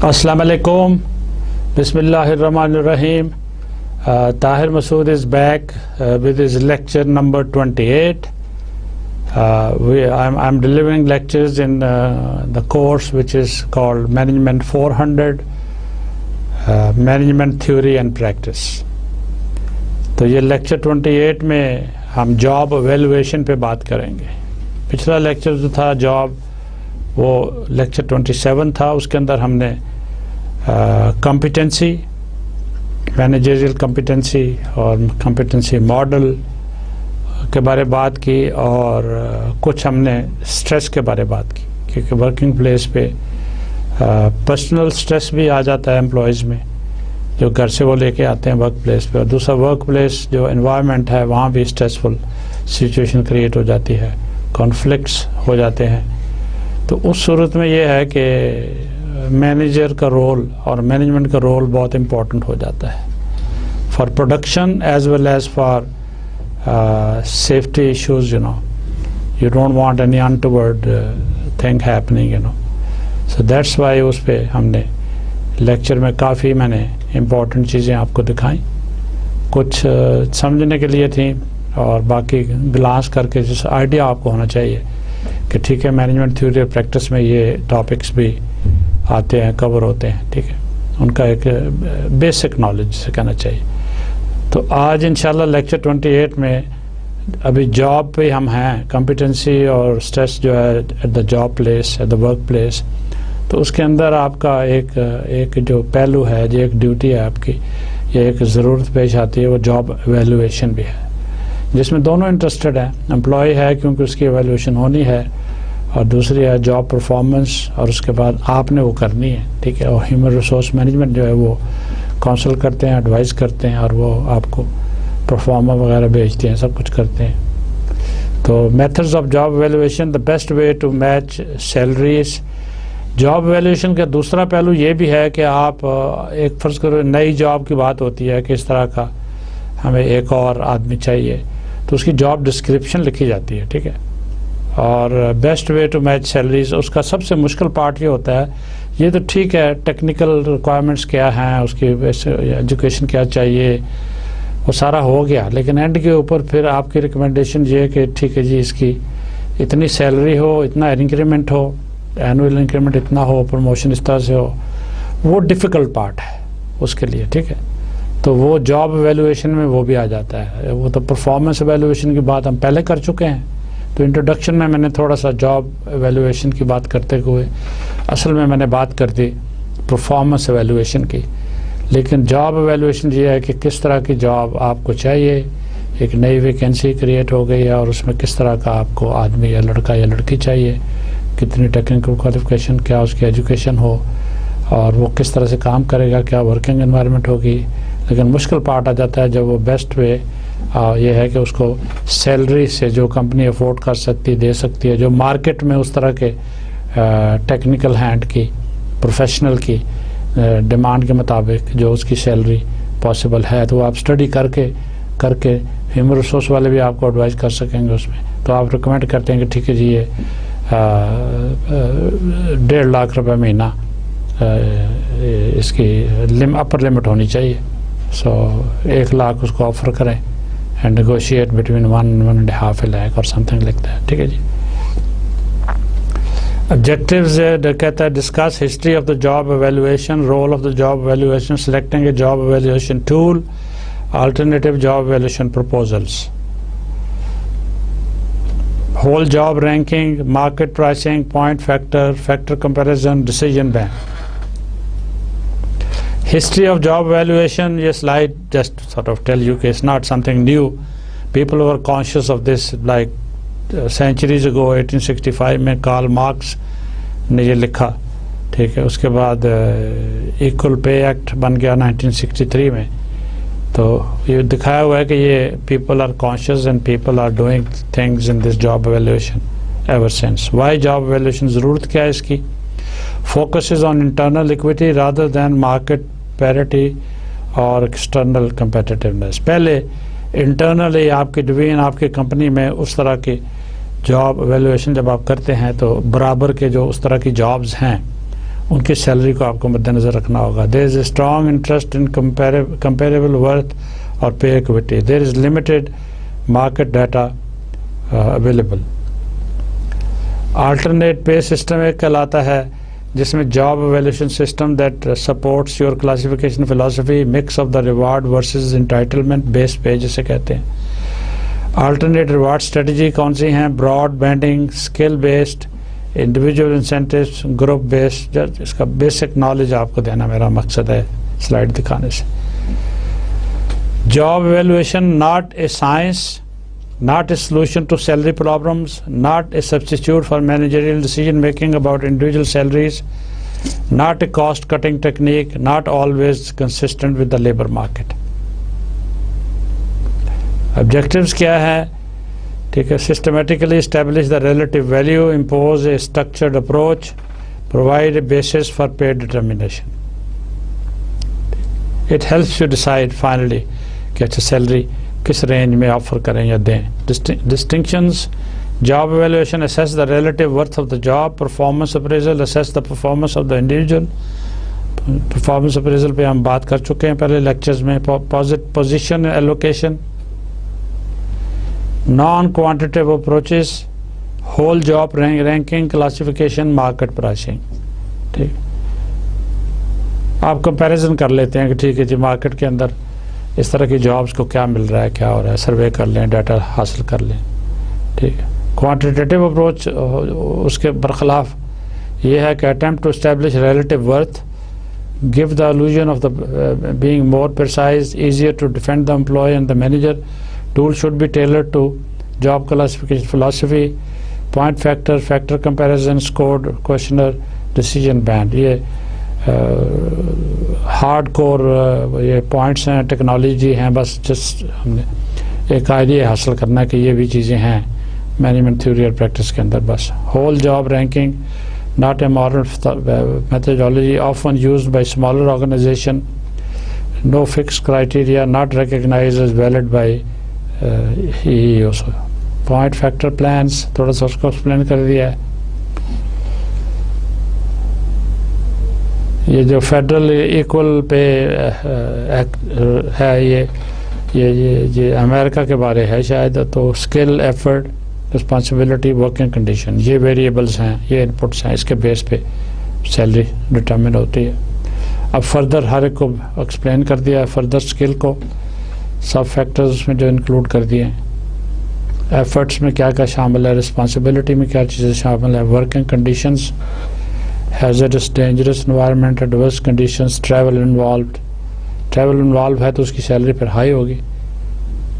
Assalamu alaikum. Bismillahirrahmanirrahim. Tahir Masood is back with his lecture number 28. I'm delivering lectures in the course which is called Management 400, Management Theory and Practice. تو یہ lecture 28 میں ہم job evaluation پہ بات کریں گے. پچھلا lecture جو تھا جاب وہ لیکچر 27 تھا. اس کے اندر ہم نے کمپیٹنسی، مینیجریل کمپیٹنسی اور کمپیٹنسی ماڈل کے بارے بات کی، اور کچھ ہم نے سٹریس کے بارے بات کی، کیونکہ ورکنگ پلیس پہ پرسنل سٹریس بھی آ جاتا ہے امپلائیز میں، جو گھر سے وہ لے کے آتے ہیں ورک پلیس پہ، اور دوسرا ورک پلیس جو انوائرمنٹ ہے وہاں بھی اسٹریسفل سچویشن کریٹ ہو جاتی ہے، کانفلکٹس ہو جاتے ہیں. تو اس صورت میں یہ ہے کہ مینیجر کا رول اور مینجمنٹ کا رول بہت امپورٹنٹ ہو جاتا ہے for production as well as for safety issues. You don't want any untoward thing happening so that's why اس پہ ہم نے لیکچر میں کافی میں نے امپورٹنٹ چیزیں آپ کو دکھائیں، کچھ سمجھنے کے لیے تھیں اور باقی گلانس کر کے جس آئیڈیا آپ کو ہونا چاہیے کہ ٹھیک ہے مینجمنٹ تھیوری اور پریکٹس میں یہ ٹاپکس بھی آتے ہیں، کور ہوتے ہیں، ٹھیک ہے، ان کا ایک بیسک نالج سے کہنا چاہیے. تو آج انشاءاللہ لیکچر 28 میں ابھی جاب پہ ہم ہیں، کمپیٹنسی اور سٹریس جو ہے at the job place, at the workplace. تو اس کے اندر آپ کا ایک جو پہلو ہے، جو ایک ڈیوٹی ہے آپ کی، یا ایک ضرورت پیش آتی ہے، وہ جاب ایویلویشن بھی ہے، جس میں دونوں انٹرسٹڈ ہیں. امپلائی ہے کیونکہ اس کی ایویلویشن ہونی ہے، اور دوسری ہے جاب پرفارمنس، اور اس کے بعد آپ نے وہ کرنی ہے، ٹھیک ہے. اور ہیومن ریسورس مینجمنٹ جو ہے وہ کونسل کرتے ہیں، ایڈوائز کرتے ہیں، اور وہ آپ کو پرفارمر وغیرہ بھیجتے ہیں، سب کچھ کرتے ہیں. تو methods of job evaluation, the best way to match salaries. Job evaluation کا دوسرا پہلو یہ بھی ہے کہ آپ ایک فرض کرو نئی جاب کی بات ہوتی ہے کہ اس طرح کا ہمیں ایک اور آدمی چاہیے، تو اس کی جاب ڈسکرپشن لکھی جاتی ہے، ٹھیک ہے. اور best way to match salaries, اس کا سب سے مشکل پارٹ یہ ہوتا ہے، یہ تو ٹھیک ہے ٹیکنیکل ریکوائرمنٹس کیا ہیں، اس کی ایجوکیشن کیا چاہیے، وہ سارا ہو گیا، لیکن اینڈ کے اوپر پھر آپ کی ریکمنڈیشن یہ ہے کہ ٹھیک ہے جی اس کی اتنی سیلری ہو، اتنا انکریمنٹ ہو، اینول انکریمنٹ اتنا ہو، پروموشن اس طرح سے ہو. وہ ڈیفیکلٹ پارٹ ہے اس کے لیے، ٹھیک ہے. تو وہ جاب ایویلویشن میں وہ بھی آ جاتا ہے. وہ تو پرفارمنس ایویلویشن کی بات ہم پہلے کر چکے ہیں. تو انٹروڈکشن میں نے تھوڑا سا جاب ایویلویشن کی بات کرتے ہوئے اصل میں نے بات کر دی پرفارمنس ایویلویشن کی. لیکن جاب ایویلویشن یہ ہے کہ کس طرح کی جاب آپ کو چاہیے، ایک نئی ویکینسی کریٹ ہو گئی ہے اور اس میں کس طرح کا آپ کو آدمی یا لڑکا یا لڑکی چاہیے، کتنی ٹیکنیکل کوالیفیکیشن، کیا اس کی ایجوکیشن ہو، اور وہ کس طرح سے کام کرے گا، کیا ورکنگ انوائرمنٹ ہوگی. لیکن مشکل پارٹ آ جاتا ہے جب وہ بیسٹ وے یہ ہے کہ اس کو سیلری سے جو کمپنی افورڈ کر سکتی، دے سکتی ہے، جو مارکیٹ میں اس طرح کے ٹیکنیکل ہینڈ کی، پروفیشنل کی ڈیمانڈ کے مطابق جو اس کی سیلری پاسبل ہے، تو وہ آپ اسٹڈی کر کے ہیومن ریسورس والے بھی آپ کو ایڈوائز کر سکیں گے اس میں. تو آپ ریکمینڈ کرتے ہیں کہ ٹھیک ہے جی یہ 1.5 لاکھ روپے مہینہ اس کی اپر لمٹ ہونی چاہیے. سو 1 لاکھ اس کو آفر کریں اینڈ نیگوشیٹ بٹوین 1.5 lakh اور سم تھنگ لکھتا ہے، ٹھیک ہے جی. آبجیکٹیوز کہتا ہے discuss history of the job evaluation, role of the job evaluation, selecting a job evaluation tool, alternative job evaluation proposals, whole job ranking, market pricing, point factor comparison, decision bank. History of job evaluation, this slide just sort of tell you that it's not something new. People were conscious of this like centuries ago. 1865 میں Karl Marx نے یہ لکھا، ٹھیک ہے. اس کے بعد equal pay act بن گیا 1963 میں. تو یہ دکھایا ہوا ہے کہ یہ people are conscious and people are doing things in this job evaluation ever since. Why job evaluation? ضرورت کیا ہے اس کی؟ Focuses on internal equity rather than market parity اور ایکسٹرنل کمپیٹیٹیونیس. پہلے انٹرنلی آپ کی ڈوین آپ کی کمپنی میں اس طرح کی جاب ایویلیویشن جب آپ کرتے ہیں تو برابر کے جو اس طرح کی جابز ہیں ان کی سیلری کو آپ کو مد نظر رکھنا ہوگا. There is a strong interest in comparable worth اور pay equity. There is limited market data available. Alternate pay system ایک کہلاتا ہے جس میں job evaluation system that supports your classification philosophy mix of the reward versus entitlement base pay جسے کہتے ہیں. Alternate reward strategy کون سی ہیں؟ Broad banding, skill based, individual incentives, group based. اس کا بیسک نالج آپ کو دینا میرا مقصد ہے سلائڈ دکھانے سے. Job evaluation not a science, not a solution to salary problems, not a substitute for managerial decision making about individual salaries, not a cost cutting technique, not always consistent with the labor market. Objectives کیا ہے؟ ٹھیک ہے. systematically establish the relative value, impose a structured approach, provide a basis for pay determination. It helps you decide finally کہ اچھا salary کس range میں offer کریں یا دیں. Distinctions: job evaluation assess the relative worth of the job. Performance appraisal assess the performance of the individual. Performance appraisal پہ ہم بات کر چکے ہیں پہلے لیکچرز میں. Position allocation. Naan quantitative approaches: whole job ranking, classification, market pricing. ٹھیک، آپ کمپیریزن کر لیتے ہیں کہ ٹھیک ہے جی مارکیٹ کے اندر اس طرح کی جابس کو کیا مل رہا ہے، کیا ہو رہا ہے، سروے کر لیں، ڈیٹا حاصل کر لیں. ٹھیک ہے. کوانٹیٹیو اپروچ اس کے برخلاف یہ ہے کہ attempt to establish relative worth, give the illusion of the being more precise, easier to defend the employee and the manager. Tool should be tailored to job classification philosophy. Point factor comparison, scored questionnaire, decision band. یہ hard core یہ points ہیں، technology ہیں. بس just ہم نے ایک idea حاصل کرنا ہے کہ یہ بھی چیزیں ہیں مینجمنٹ تھیوری اور پریکٹس کے اندر. بس whole job ranking not a modern methodology often used by smaller organization. No fix criteria not recognize as valid by point factor plans. تھوڑا سا اس کو ایکسپلین کر دیا ہے. یہ جو فیڈرل ایکول پے ایکٹ ہے یہ امریکہ کے بارے ہے شاید. تو skill, effort, responsibility, working condition, یہ ویریبلس ہیں، یہ انپٹس ہیں. اس کے بیس پہ سیلری ڈٹرمن ہوتی ہے. اب فردر ہر ایک کو ایکسپلین کر دیا ہے. فردر اسکل کو سب فیکٹرز میں جو انکلوڈ کر دیے ہیں. ایفرٹس میں کیا کیا شامل ہے، رسپانسبلٹی میں کیا چیزیں شامل ہیں، working conditions, hazardous dangerous environment, adverse conditions, travel involved. Travel involve ہے تو اس کی سیلری پھر ہائی ہوگی،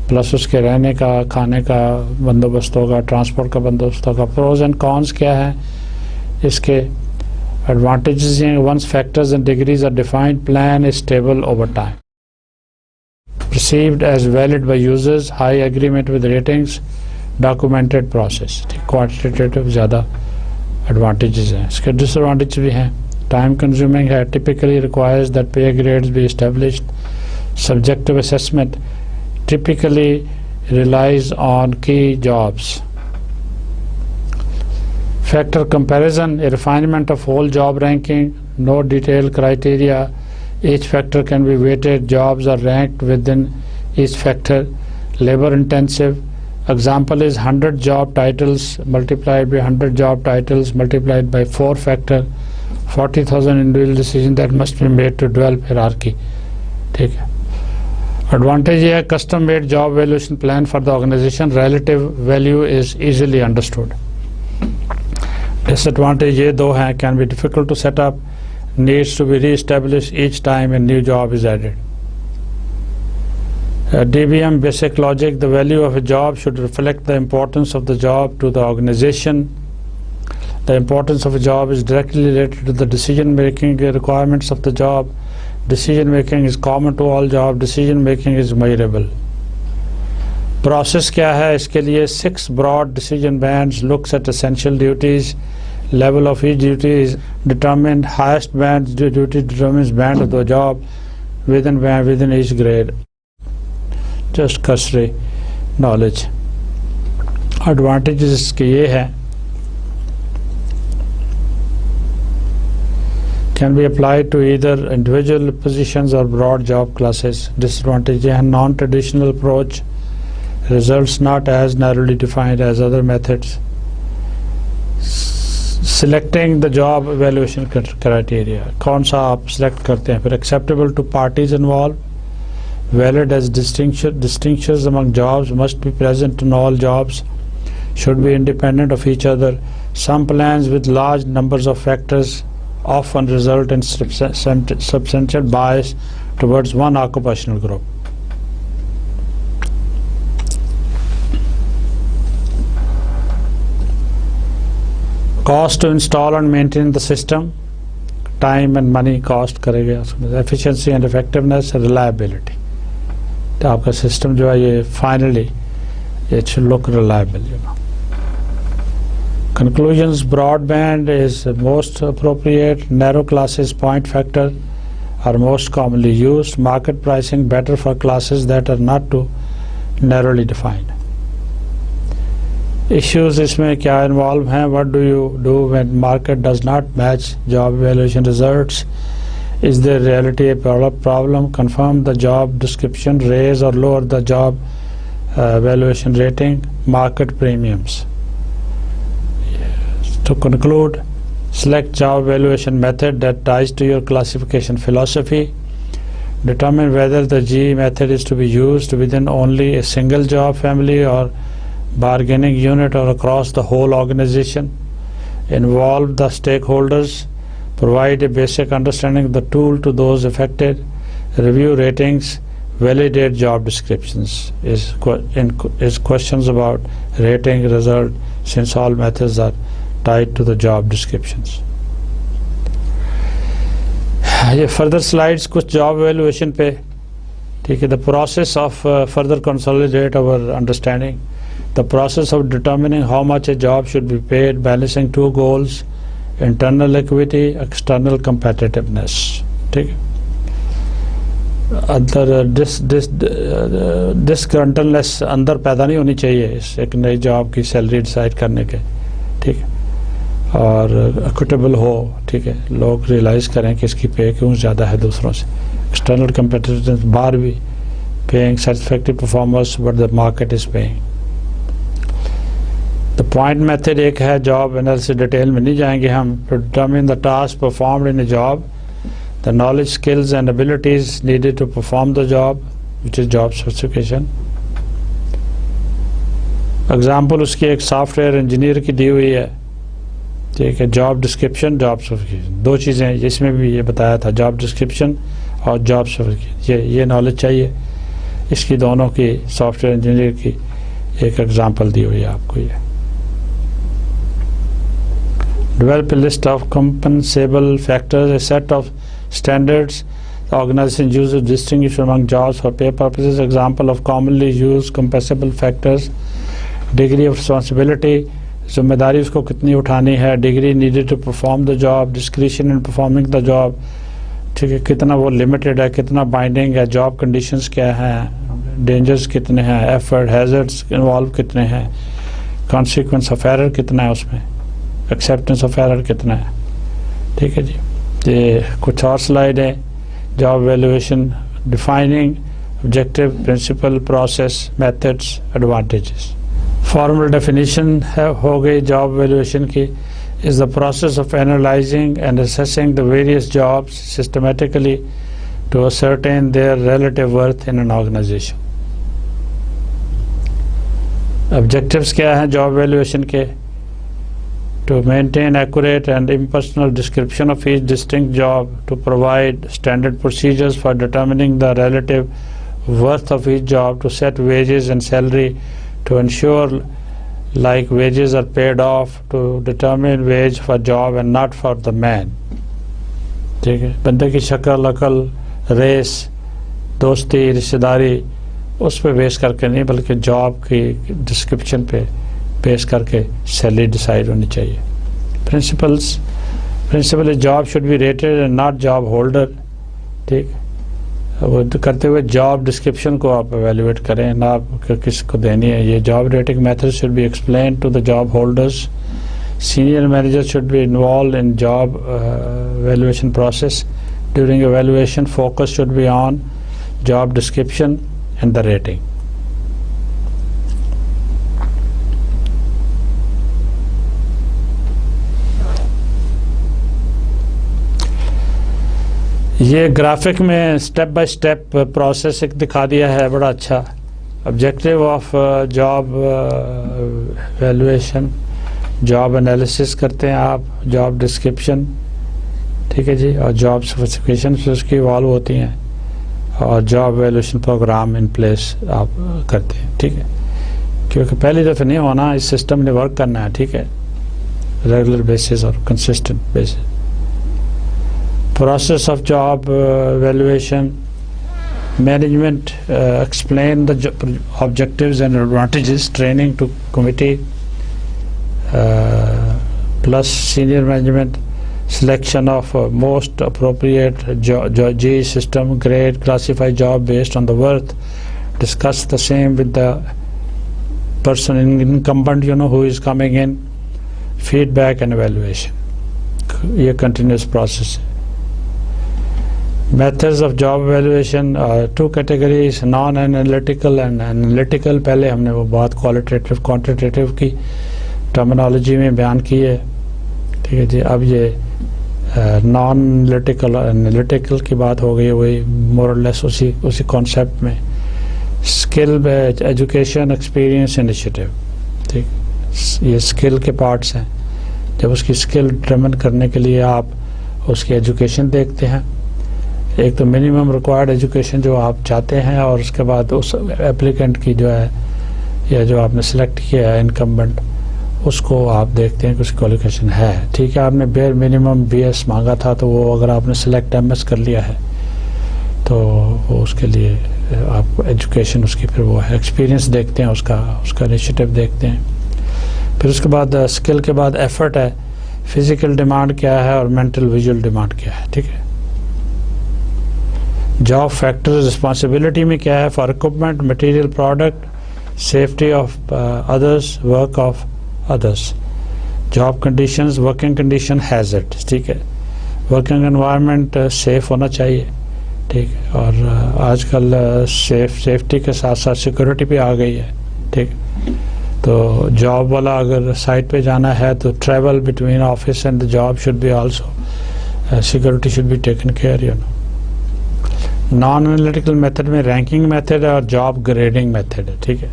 پلس اس کے رہنے کا، کھانے کا بندوبست ہوگا، ٹرانسپورٹ کا بندوبست ہوگا. پروز اینڈ کونس کیا ہیں اس کے؟ ایڈوانٹیجز ہیں. Once factors and degrees are defined, plan is stable over time, perceived as valid by users, high agreement with ratings, documented process. Quantitative زیادہ ایڈوانٹیجز ہیں. اس کے ڈس ایڈوانٹیج بھی ہیں. ٹائم کنزیومنگ ہے. typically requires that pay grades be established. Subjective assessment typically relies on key jobs. Factor comparison, a refinement of whole job ranking, no detailed criteria. Each factor can be weighted. Jobs are ranked within each factor. Labor intensive. Example is 100 job titles multiplied by 100 job titles multiplied by 4 factor, 40,000 individual decisions that must be made to develop hierarchy. ٹھیک ہے. Advantage ہے custom made job valuation plan for the organization. Relative value is easily understood. Disadvantage یہ دو ہیں. Can be difficult to set up, needs to be re-established each time a new job is added. DBM basic logic, the value of a job should reflect the importance of the job to the organization. The importance of a job is directly related to the decision making requirements of the job. decision making is common to all job, decision making is measurable. Process کیا ہے اس کے لیے 6 broad decision bands looks at essential duties, level of each duty is determined, highest band duty determines band of the job within each grade. Just cursory knowledge. Advantages اس کے یہ ہیں can be applied to either individual positions or broad job classes. Disadvantage ہے non-traditional approach, results not as narrowly defined as other methods. Selecting the job evaluation criteria, کون سا آپ select کرتے ہیں. پھر acceptable to parties involved, valid as distinctions among jobs, must be present in all jobs, should be independent of each other. Some plans with large numbers of factors often result in substantial bias towards one occupational group. Cost to install and maintain the system, time and money cost کرے گا. Efficiency and effectiveness, reliability. تو آپ کا system جو ہے یہ finally it should look reliable, you know. Conclusions, broadband is most appropriate, narrow classes point factor are most commonly used, market pricing better for classes that are not too narrowly defined. Issues اس میں کیا involve ہیں. What do you do when market does not match job evaluation results? Is there reality a problem? Confirm the job description, raise or lower the job evaluation rating, market premiums. To conclude, select job evaluation method that ties to your classification philosophy. Determine whether the G method is to be used within only a single job family or bargaining unit or across the whole organization. Involve the stakeholders. Provide a basic understanding of the tool to those affected. Review ratings. Validate job descriptions. Is questions about rating result since all methods are tied to the job descriptions. یہ further slides کچھ job evaluation پہ ٹھیک ہے. The process of further consolidate our understanding. The process of determining how much a job should be paid, balancing two goals, internal equity, external competitiveness. ٹھیک ہے. اندر ڈسگرنٹلنس اندر پیدا نہیں ہونی چاہیے اس ایک نئی جاب کی سیلری ڈیسائیڈ کرنے کے. ٹھیک ہے. اور اکوٹیبل ہو. ٹھیک ہے. لوگ ریئلائز کریں کہ اس کی پے کیوں زیادہ ہے دوسروں سے. ایکسٹرنل کمپیٹیٹیونس باہر بھی paying satisfactory performance but the market is paying. The point method ایک ہے. جاب انالیسس ڈیٹیل میں نہیں جائیں گے ہم. To determine the task performed in a job, the knowledge, skills and abilities needed to perform the job, which is job specification. Example اس کی ایک soft where engineer کی دی ہوئی ہے. ٹھیک ہے. جاب ڈسکرپشن, جاب اسپیسیفکیشن, دو چیزیں جس میں بھی یہ بتایا تھا, جاب ڈسکرپشن اور جاب اسپیسیفکیشن. یہ نالج چاہیے اس کی, دونوں کی سافٹ ویئر انجینئر کی ایک ایگزامپل دی ہوئی ہے آپ کو. یہ develop a list of compensable factors, a set of standards the organization uses to distinguish among jobs for pay purposes. Example of commonly used compensable factors: degree of responsibility, ذمہ داری اس کو کتنی اٹھانی ہے, degree needed to perform the job, discretion in performing the job. ٹھیک ہے. کتنا وہ limited ہے, کتنا binding ہے, job conditions کیا ہیں, dangers کتنے ہیں, effort, hazards involved کتنے ہیں, consequence of error کتنا ہے اس میں, acceptance of error کتنا ہے. ٹھیک ہے جی. یہ کچھ اور سلائڈ ہیں. Job evaluation, defining objective, principle, process, methods, advantages. Formal definition ہو گئی جاب ایویلویشن کی. Is the process of analysing and assessing the various jobs systematically to ascertain their relative worth in an organization. Objectives کیا ہیں job evaluation کے؟ to maintain accurate and impersonal description of each distinct job, to provide standard procedures for determining the relative worth of each job, to set wages and salary, to ensure like wages are paid off, to determine wage for job and not for the man. ٹھیک ہے. بندے کی شکل عقل race, دوستی, رشتہ داری, اس پہ بیس کر کے نہیں بلکہ جاب کی ڈسکرپشن پہ بیس کر کے سیلری ڈیسائیڈ ہونی چاہیے. Principle job should be rated and not job holder. ٹھیک, وہ کرتے ہوئے جاب ڈسکرپشن کو آپ ایویلویٹ کریں نہ آپ کس کو دینی ہے. یہ job rating method should be explain to the job holders. Senior manager should be involved in job evaluation process. During evaluation focus should be on job description and the rating. یہ graphic میں step by step process ایک دکھا دیا ہے بڑا اچھا. Objective of job evaluation, job analysis کرتے ہیں آپ, جاب ڈسکرپشن, ٹھیک ہے جی, اور جاب اسپیسیفکیشن اس کی ایوالو ہوتی ہیں, اور job evaluation program in place آپ کرتے ہیں. ٹھیک ہے, کیونکہ پہلی دفعہ نہیں ہونا, اس سسٹم نے ورک کرنا ہے. ٹھیک ہے, ریگولر بیسس اور consistent basis. Process of job evaluation, management explain the objectives and advantages, training to committee plus senior management, selection of most appropriate G system, grade, classify job based on the worth, discuss the same with the person incumbent, who is coming in, feedback and evaluation. یہ continuous process. Methods of job evaluation, two categories, non-analytical and analytical. پہلے ہم نے وہ بات qualitative quantitative کی terminology میں بیان کی ہے. ٹھیک ہے جی, اب یہ نان انالیٹیکل انالیٹیکل کی بات ہو گئی, وہی مور اور لیس اسی کانسیپٹ میں. Skill education experience initiative. ٹھیک, یہ اسکل کے پارٹس ہیں. جب اس کی اسکل ڈٹرمن کرنے کے لیے آپ اس کی ایجوکیشن دیکھتے ہیں, ایک تو منیمم ریکوائرڈ ایجوکیشن جو آپ چاہتے ہیں, اور اس کے بعد اس اپلیکنٹ کی جو ہے یا جو آپ نے سلیکٹ کیا ہے انکمبنٹ, اس کو آپ دیکھتے ہیں کہ اس کی کوالیفیکیشن ہے. ٹھیک ہے, آپ نے بیئر منیمم بی ایس مانگا تھا, تو وہ اگر آپ نے سلیکٹ ایم ایس کر لیا ہے تو وہ اس کے لیے آپ ایجوکیشن اس کی پھر وہ ہے. ایکسپیرینس دیکھتے ہیں, اس کا انیشیٹو دیکھتے ہیں. پھر اس کے بعد اسکل کے بعد ایفرٹ ہے, فزیکل ڈیمانڈ کیا ہے اور مینٹل ویژول ڈیمانڈ کیا ہے. ٹھیک ہے, جاب فیکٹر رسپانسبلٹی میں کیا ہے, for equipment, material, product, safety of others, work of others. Job conditions, working condition, hazard. ٹھیک ہے, working environment safe ہونا چاہیے. ٹھیک ہے, اور آج کل سیفٹی کے ساتھ ساتھ سیکورٹی بھی آ گئی ہے. ٹھیک, تو جاب والا اگر سائٹ پہ جانا ہے تو travel between office and the job should be also, security should be taken care. Non analytical method میں رینکنگ میتھڈ اور جاب گریڈنگ میتھڈ ہے. ٹھیک ہے,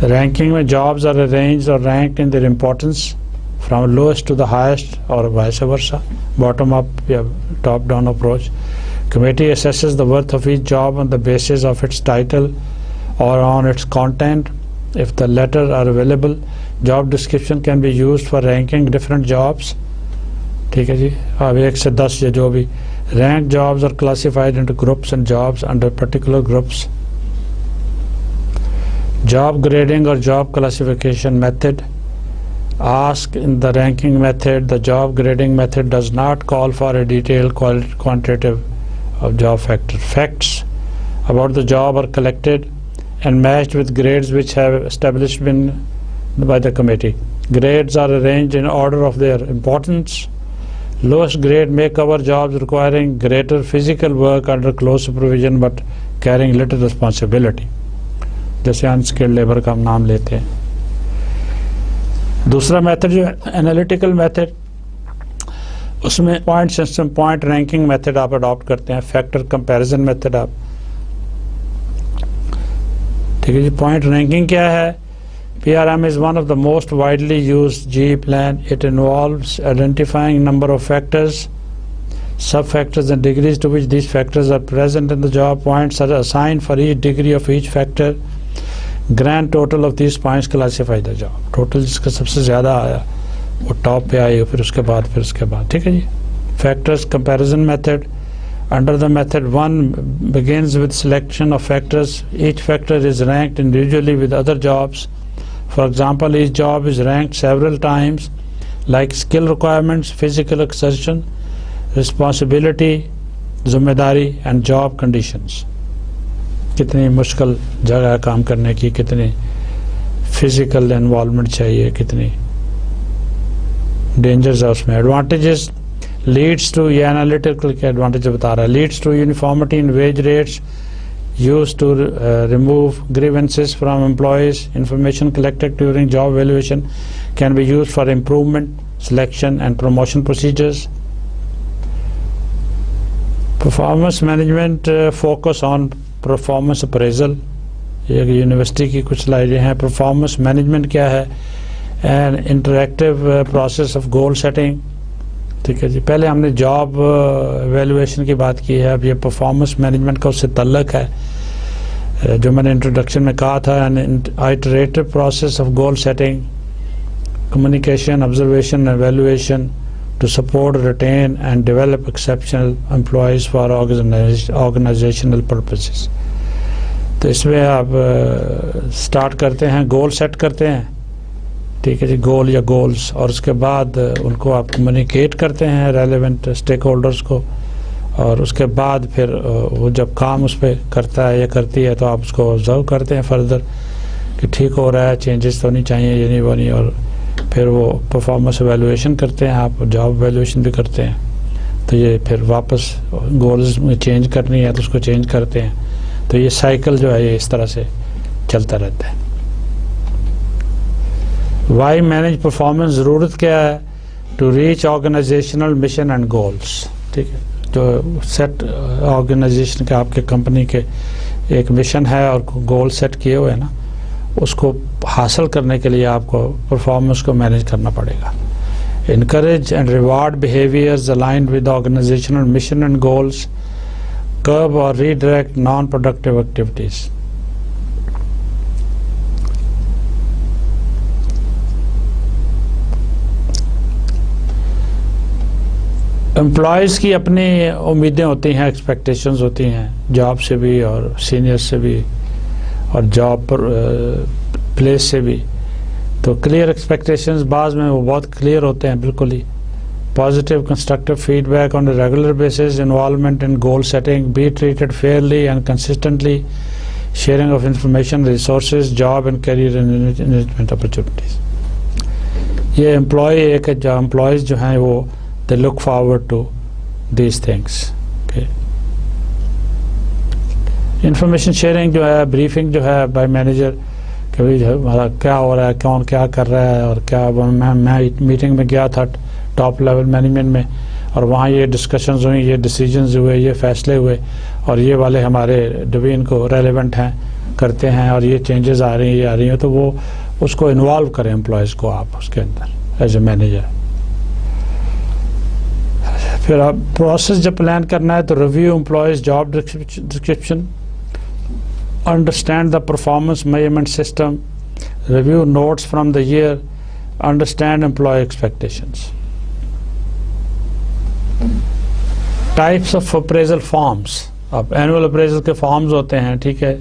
رینکنگ میں jobs are arranged or ranked in their importance from lowest to the highest or vice versa, bottom up یا top down approach. Committee assesses the worth of each job on the basis of its title or on its content. If the latter are available, job description can be used for ranking different jobs. ٹھیک ہے جی, اب 1 سے 10 یا جو بھی. Ranked jobs are classified into groups and jobs under particular groups. Job grading or job classification method. Ask in the ranking method, the job grading method does not call for a detailed quantitative of job factor. Facts about the job are collected and matched with grades which have established been by the committee. Grades are arranged in order of their importance. Lowest grade may cover jobs requiring greater physical work under close supervision but carrying little responsibility. جیسے unskilled labour کا ہم نام لیتے ہیں. دوسرا method جو ہے analytical method, اس میں point system, point ranking method آپ اڈاپٹ کرتے ہیں. فیکٹر کمپیریزن میتھڈ آپ, ٹھیک ہے جی. پوائنٹ رینکنگ کیا ہے, PRM is one of the most widely used G plan. It involves identifying number of factors, sub-factors and degrees to which these factors are present in the job. Points are assigned for each degree of each factor. Grand total of these points classify the job. Total جس کا سب سے زیادہ آیا وہ top پہ آئی, پھر اس کے بعد. ٹھیک ہے جی. Factors comparison method, Under the method, 1 begins with selection of factors. Each factor is ranked individually with other jobs. For example, each job is ranked several times, like skill requirements, physical exertion, responsibility, ذمہ and job conditions. کتنی مشکل جگہ کام کرنے کی, کتنی physical involvement چاہیے, کتنی dangers ہے اس میں. ایڈوانٹیجز لیڈس ٹو, یہ انالیٹیکل کے ایڈوانٹیج بتا رہا ہے, leads to uniformity in wage rates, used to remove grievances from employees. Information collected during job evaluation can be used for improvement, selection and promotion procedures. Performance management focus on performance appraisal. یہ university کی کچھ لائنیں ہیں. Performance management کیا ہے؟ an interactive process of goal setting. ٹھیک ہے جی, پہلے ہم نے جاب ایویلویشن کی بات کی ہے, اب یہ پرفارمنس مینجمنٹ کا اس سے تعلق ہے. جو میں نے انٹروڈکشن میں کہا تھا, an iterative process of goal setting, communication, observation, evaluation to support, retain and develop exceptional employees for organizational purposes. تو اس میں آپ سٹارٹ کرتے ہیں, گول سیٹ کرتے ہیں, ٹھیک ہے جی, گول یا گولز, اور اس کے بعد ان کو آپ کمیونیکیٹ کرتے ہیں ریلیونٹ اسٹیک ہولڈرز کو, اور اس کے بعد پھر وہ جب کام اس پہ کرتا ہے یا کرتی ہے تو آپ اس کو آبزرو کرتے ہیں فردر کہ ٹھیک ہو رہا ہے, چینجز تو نہیں چاہیے, یہ نہیں وہ نہیں, اور پھر وہ پرفارمنس ایویلویشن کرتے ہیں, آپ جاب ایویلویشن بھی کرتے ہیں. تو یہ پھر واپس گولز میں چینج کرنی ہے تو اس کو چینج کرتے ہیں. تو یہ سائیکل جو ہے یہ اس طرح سے چلتا رہتا ہے. وائی مینیج پرفارمنس, ضرورت کیا ہے؟ To reach organisational mission and goals. ٹھیک ہے, جو سیٹ آرگنائزیشن کے آپ کے کمپنی کے ایک مشن ہے اور گول سیٹ کیے ہوئے ہیں نا, اس کو حاصل کرنے کے لیے آپ کو پرفارمنس کو مینیج کرنا پڑے گا. Encourage and reward behaviours aligned with organisational mission and goals. curb or redirect non-productive activities. Employees کی اپنی امیدیں ہوتی ہیں, ایکسپیکٹیشنز ہوتی ہیں, جاب سے بھی اور سینئر سے بھی اور جاب پر پلیس سے بھی. تو کلیئر ایکسپیکٹیشنز بعض میں وہ بہت کلیئر ہوتے ہیں بالکل ہی. Positive constructive feedback on a regular basis, involvement in goal setting, be treated fairly and consistently, sharing of information, resources, job and career management opportunities. یہ امپلائی ایک جو امپلائیز جو ہیں وہ they look forward to these things. Okay. Information sharing جو ہے, briefing جو ہے by manager کہ ہمارا کیا ہو رہا ہے, کون کیا کر رہا ہے, اور کیا میں میٹنگ میں گیا تھا ٹاپ لیول مینجمنٹ میں, اور وہاں یہ ڈسکشنز ہوئیں, یہ ڈیسیجنز ہوئے, یہ فیصلے ہوئے, اور یہ والے ہمارے ڈوین کو ریلیونٹ ہیں, کرتے ہیں, اور یہ چینجز آ رہی ہیں, یہ آ رہی ہیں, تو وہ اس کو انوالو کریں امپلائیز کو آپ اس کے اندر ایز اے مینیجر. پھر آپ پروسیس جب پلان کرنا ہے تو review employees job description, understand the performance measurement system, review notes from the year, understand employee expectations. Types of appraisal forms. اب اینول اپریزل کے فارمز ہوتے ہیں, ٹھیک ہے,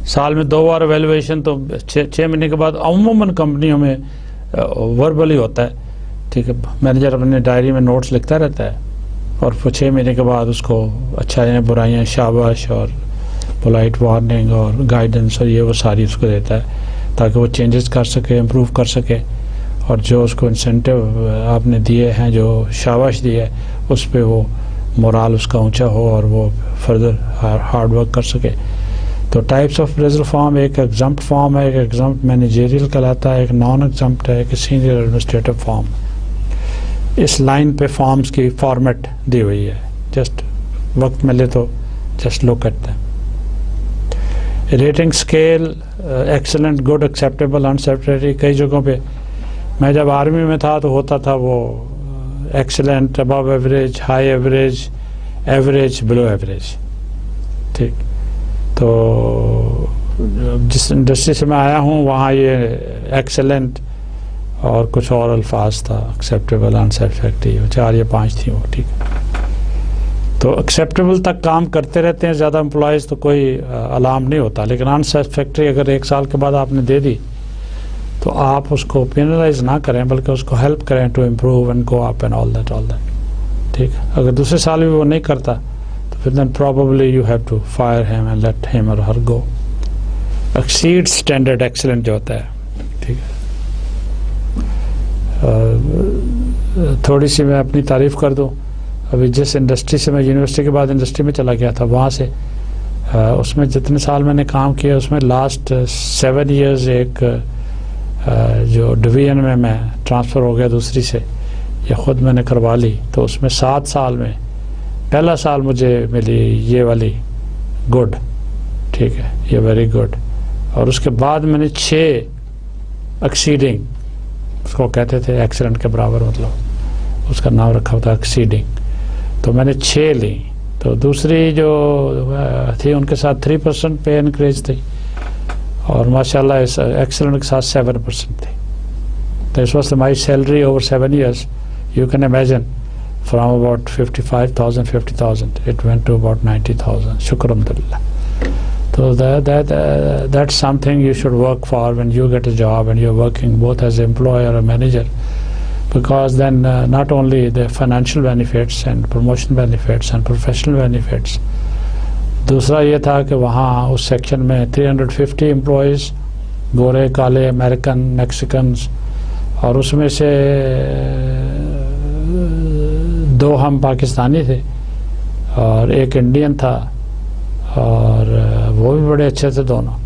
سال میں 2 بار ایویلویشن, تو 6 مہینے کے بعد عموماً کمپنیوں میں وربلی ہوتا ہے, ٹھیک ہے, مینیجر اپنے ڈائری میں نوٹس لکھتا رہتا ہے, اور پھر 6 مہینے کے بعد اس کو اچھائیاں برائیاں, شاباش اور پولائٹ وارننگ اور گائیڈنس اور یہ وہ ساری اس کو دیتا ہے تاکہ وہ چینجز کر سکے, امپروو کر سکے, اور جو اس کو انسینٹیو آپ نے دیے ہیں, جو شاباش دی ہے, اس پہ وہ مورال اس کا اونچا ہو اور وہ فردر ہارڈ ورک کر سکے. تو ٹائپس آف اپریزل فارم, ایک ایگزمپٹ فارم ہے, ایک ایگزمپٹ مینیجریل کہلاتا ہے, ایک نان ایگزمپٹ ہے, ایک سینئر ایڈمنسٹریٹو فارم. اس لائن پہ فارمز کی فارمیٹ دی ہوئی ہے, جسٹ وقت ملے تو just look at them. Rating scale, excellent, good, acceptable, unsatisfactory. کئی جگہوں پہ میں جب آرمی میں تھا تو ہوتا تھا وہ excellent, above average, high average, average, below average. ٹھیک, تو جس انڈسٹری سے میں آیا ہوں وہاں یہ ایکسلنٹ اور کچھ اور الفاظ تھا, ایکسیپٹیبل, انسیٹسفیکٹری, 4 یا 5 تھیں وہ. ٹھیک. تو ایکسیپٹیبل تک کام کرتے رہتے ہیں زیادہ امپلائیز تو کوئی الارم نہیں ہوتا, لیکن انسیٹسفیکٹری اگر 1 سال کے بعد آپ نے دے دی تو آپ اس کو پینلائز نہ کریں بلکہ اس کو ہیلپ کریں to improve and go up and all that. ٹھیک ہے, اگر دوسرے سال بھی وہ نہیں کرتا تو پھر then probably you have to fire him and let him or her go. Exceed standard excellent جو ہوتا ہے, ٹھیک ہے. تھوڑی سی میں اپنی تعریف کر دوں. ابھی جس انڈسٹری سے میں یونیورسٹی کے بعد انڈسٹری میں چلا گیا تھا, وہاں سے اس میں جتنے سال میں نے کام کیا اس میں لاسٹ 7 ایئرز ایک جو ڈویژن میں ٹرانسفر ہو گیا دوسری سے, یا خود میں نے کروا لی, تو اس میں 7 سال میں پہلا سال مجھے ملی یہ والی گڈ, ٹھیک ہے, یہ ویری گڈ. اور اس کے بعد میں نے 6 ایکسیڈنگ, اس کو کہتے تھے ایکسلنٹ کے برابر, مطلب اس کا نام رکھا ہوتا ایکسیڈنگ, تو میں نے 6 لی. تو دوسری جو تھی ان کے ساتھ 3% پے انکریج تھی, اور ماشاءاللہ اس ایکسلنٹ کے ساتھ 7% تھی. تو اس وقت ہماری salary over 7 years you can imagine from about 50,000 it went to about 90,000. شکر الحمدللہ. So that's something you should work for when you get a job and you're working both as an employee or a manager, because then not only the financial benefits and promotion benefits and professional benefits. دوسرا یہ تھا کہ وہاں اس section میں 350 employees, گورے, کالے, American, میکسیکنز, اور اس میں سے 2 ہم پاکستانی تھے اور 1 انڈین تھا, اور وہ بھی بڑے اچھے تھے دونوں.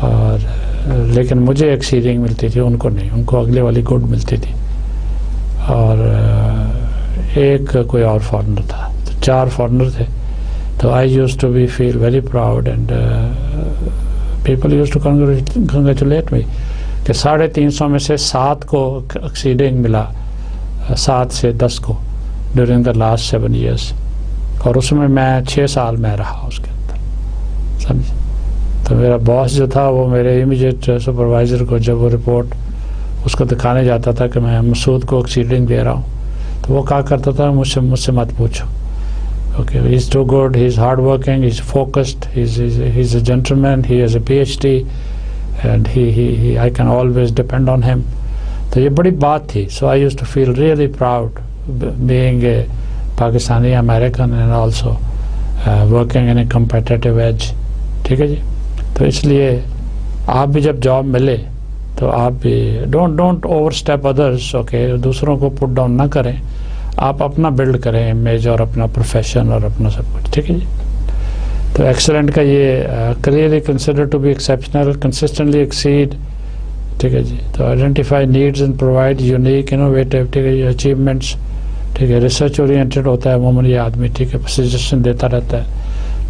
اور لیکن مجھے ایکسیڈنگ ملتی تھی, ان کو نہیں, ان کو اگلے والی گڈ ملتی تھی. اور 1 کوئی اور فارنر تھا, تو 4 فارنر تھے. تو I used to be feel very proud and people used to congratulate me کہ 350 میں سے 7 کو ایکسیڈنگ ملا, 7 سے 10 کو ڈیورنگ دا لاسٹ 7 ایئرس, اور اس میں 6 سال میں رہا اس کے اندر, سمجھ. تو میرا باس جو تھا وہ میرے امیجیٹ سپروائزر کو جب وہ رپورٹ اس کو دکھانے جاتا تھا کہ میں مسعود کو ایکسیڈنگ دے رہا ہوں, تو وہ کہا کرتا تھا مجھ سے مت پوچھو. Okay, he's too good, he's hard working, he's focused, he's a gentleman, he has a PhD and I can always depend on him. تو یہ بڑی بات تھی. So I used to feel really proud being a Pakistani American and also working in a competitive edge. ٹھیک ہے جی. تو اس لیے آپ بھی جب جاب ملے تو آپ بھی don't overstep others, okay, دوسروں کو put down نہ کریں, آپ اپنا بلڈ کریں امیج اور اپنا پروفیشن اور اپنا سب کچھ. ٹھیک ہے جی. تو ایکسلنٹ کا یہ clearly consider to be exceptional, consistently exceed. ٹھیک ہے جی. تو identify needs and provide unique innovative, ٹھیک ہے جی, اچیومنٹس. ٹھیک ہے. ریسرچ اورینٹیڈ ہوتا ہے عموماً یہ آدمی, ٹھیک ہے, سجیشن دیتا رہتا ہے.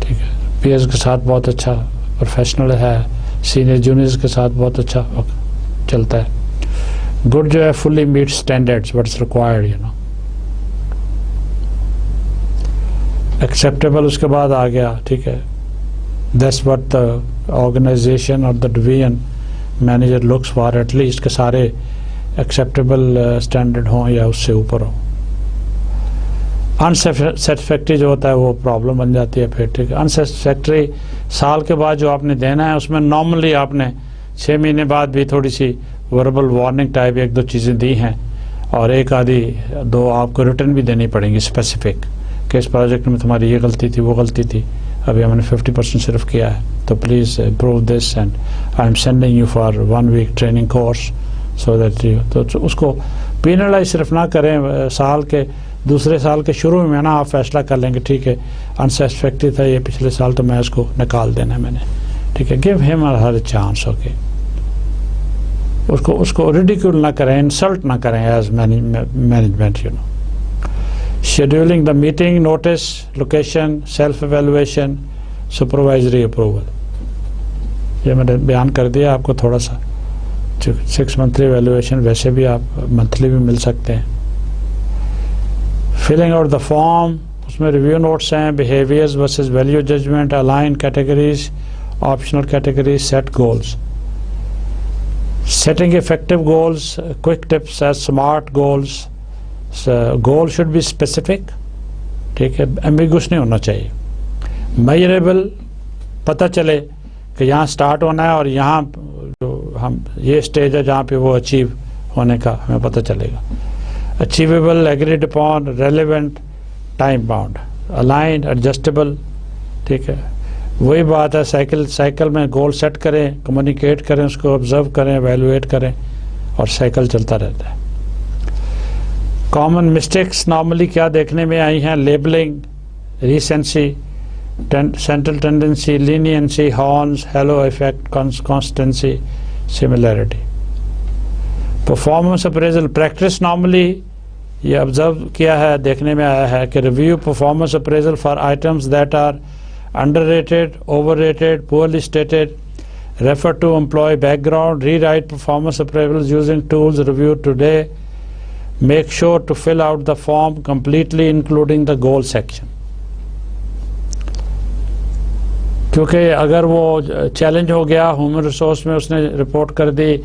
ٹھیک ہے. پیئرز کے ساتھ بہت اچھا پروفیشنل ہے, سینئر جونیئرز کے ساتھ بہت اچھا چلتا ہے. گڈ جو ہے fully meet standards what's required, you know. Acceptable اس کے بعد آ گیا. ٹھیک ہے. دیٹس واٹ دا آرگنائزیشن اور the division manager looks for, at least کہ سارے ایکسیپٹیبل اسٹینڈرڈ ہوں یا اس سے اوپر ہوں. انسیٹسفیکٹری جو ہوتا ہے وہ پرابلم بن جاتی ہے پھر. ٹھیک ہے. انسیٹسفیکٹری سال کے بعد جو آپ نے دینا ہے اس میں نارملی آپ نے 6 مہینے بعد بھی تھوڑی سی وربل وارننگ ٹائپ 1-2 چیزیں دی ہیں, اور 1-2 آپ کو ریٹرن بھی دینی پڑیں گی اسپیسیفک کہ اس پروجیکٹ میں تمہاری یہ غلطی تھی, وہ غلطی تھی, ابھی ہم نے 50% صرف کیا ہے, تو please improve this and I am sending you for 1 week training course so that you. تو اس کو پینلائز صرف نہ کریں. سال کے دوسرے سال کے شروع میں نا آپ فیصلہ کر لیں گے ٹھیک ہے انسیٹسفیکٹری تھا یہ پچھلے سال, تو میں اس کو نکال دینا ہے میں نے. ٹھیک ہے. Give him her chance. Okay. اس کو ریڈیکیول نہ کریں, انسلٹ نہ کریں as management, you know. Scheduling the meeting, notice, location, self evaluation, supervisory approval. یہ میں نے بیان کر دیا آپ کو تھوڑا سا. 6 منتھلی ایویلویشن ویسے بھی آپ منتھلی بھی مل سکتے ہیں. فلنگ آؤٹ دا فارم, اس میں ریویو نوٹس ہیں. Behaviours versus value judgement, align categories, optional categories, set goals. Setting effective goals, quick tips as SMART goals. So goal should be specific, ٹھیک ہے, ایمبیگوس نہیں ہونا چاہیے, میجریبل, پتہ چلے کہ یہاں سٹارٹ ہونا ہے اور یہاں جو ہم یہ اسٹیج ہے جہاں پہ وہ اچیو ہونے کا ہمیں پتہ چلے گا. Achievable, agreed upon, relevant, time bound, aligned, adjustable. ٹھیک ہے, وہی بات ہے, سائیکل میں گول سیٹ کریں, کمیونیکیٹ کریں, اس کو آبزرو کریں, ایویلویٹ کریں, اور سائیکل چلتا رہتا ہے. کامن مسٹیکس نارملی کیا دیکھنے میں آئی ہیں؟ Labelling, recency, central tendency, leniency, horns, halo effect, constancy, similarity. Performance appraisal practice normally یہ آبزرو کیا ہے, دیکھنے میں آیا ہے کہ review performance appraisal for items that are underrated, overrated, poorly stated, refer to employee background, rewrite performance appraisals using tools reviewed today, make sure to fill out the form completely including the goal section. کیونکہ اگر وہ challenge ہو گیا, human resource میں اس نے report کر دی,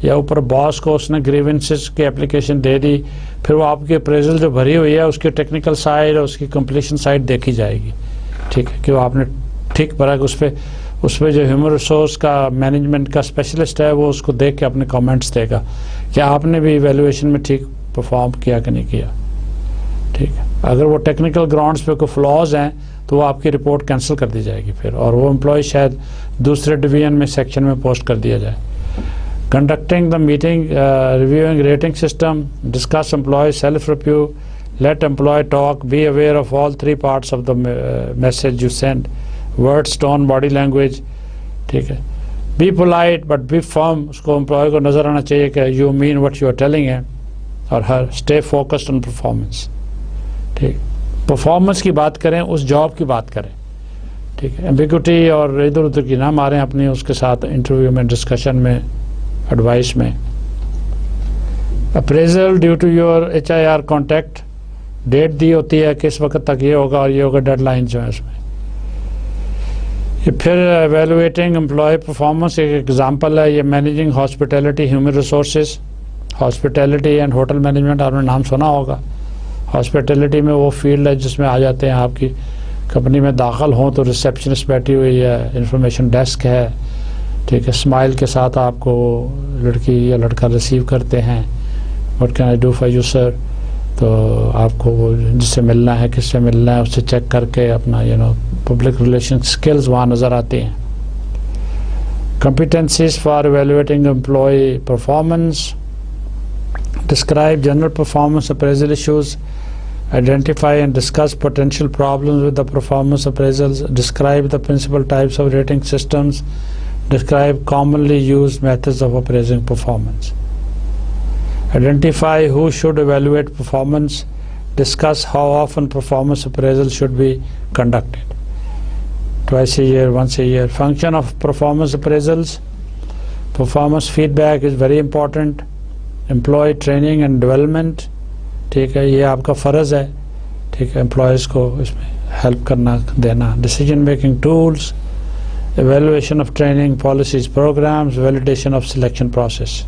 یا اوپر باس کو اس نے گریونسز کی اپلیکیشن دے دی, پھر وہ آپ کی اپریزل جو بھری ہوئی ہے اس کی ٹیکنیکل سائڈ اور اس کی کمپلیشن سائڈ دیکھی جائے گی. ٹھیک ہے, کہ وہ آپ نے ٹھیک بھرا, کہ اس پہ جو ہیومن ریسورس کا مینجمنٹ کا اسپیشلسٹ ہے وہ اس کو دیکھ کے اپنے کامنٹس دے گا کہ آپ نے بھی ایویلویشن میں ٹھیک پرفارم کیا کہ نہیں کیا. ٹھیک ہے, اگر وہ ٹیکنیکل گراؤنڈس پہ کوئی فلاز ہیں تو وہ آپ کی رپورٹ کینسل کر دی جائے گی پھر, اور وہ امپلائی شاید دوسرے ڈویژن میں سیکشن میں پوسٹ کر دیا جائے. Conducting the meeting, reviewing rating system, discuss employee self review, let employee talk, be aware of all three parts of the message you send, words, tone, body language. ٹھیک ہے, be polite but be firm, اس کو employee کو نظر آنا چاہیے کہ you mean what you are telling him or her. stay focused on performance. ٹھیک, performance کی بات کریں, اس جاب کی بات کریں. ٹھیک ہے, ایمبیگوٹی اور ادھر ادھر کی نہ ماریں اپنی اس کے ساتھ انٹرویو میں, ڈسکشن میں, ایڈوائس میں. Appraisal due to your HIR contact, date دی ہوتی ہے کہ اس وقت تک یہ ہوگا اور یہ ہوگا, ڈیڈ لائن جو ہے اس میں. پھر ایویلویٹنگ امپلائی پرفارمنس ایک ایگزامپل ہے یہ, managing hospitality human resources. Hospitality and hotel management آپ نے نام سنا ہوگا. ہاسپٹیلٹی میں وہ فیلڈ ہے جس میں آ جاتے ہیں, آپ کی کمپنی میں داخل ہوں تو ریسیپشنسٹ بیٹھی ہوئی ہے, انفارمیشن ڈیسک ہے. ٹھیک ہے, اسمائل کے ساتھ آپ کو لڑکی یا لڑکا ریسیو کرتے ہیں, what can I do for you sir. تو آپ کو جس سے ملنا ہے, کس سے ملنا ہے, اس سے چیک کر کے اپنا پبلک ریلیشن اسکلز وہاں نظر آتی ہیں. Competencies for evaluating employee performance, describe general performance appraisal issues, identify and discuss potential problems with the performance appraisals, describe the principal types of rating systems, describe commonly used methods of appraising performance. Identify who should evaluate performance, discuss how often performance appraisal should be conducted. Twice a year, once a year. Function of performance appraisals. Performance feedback is very important. Employee training and development. ٹھیک ہے, یہ آپ کا فرض ہے. ٹھیک ہے, employees کو اس میں ہیلپ کرنا دینا. Decision making tools, evaluation of training policies programmes, validation of selection process.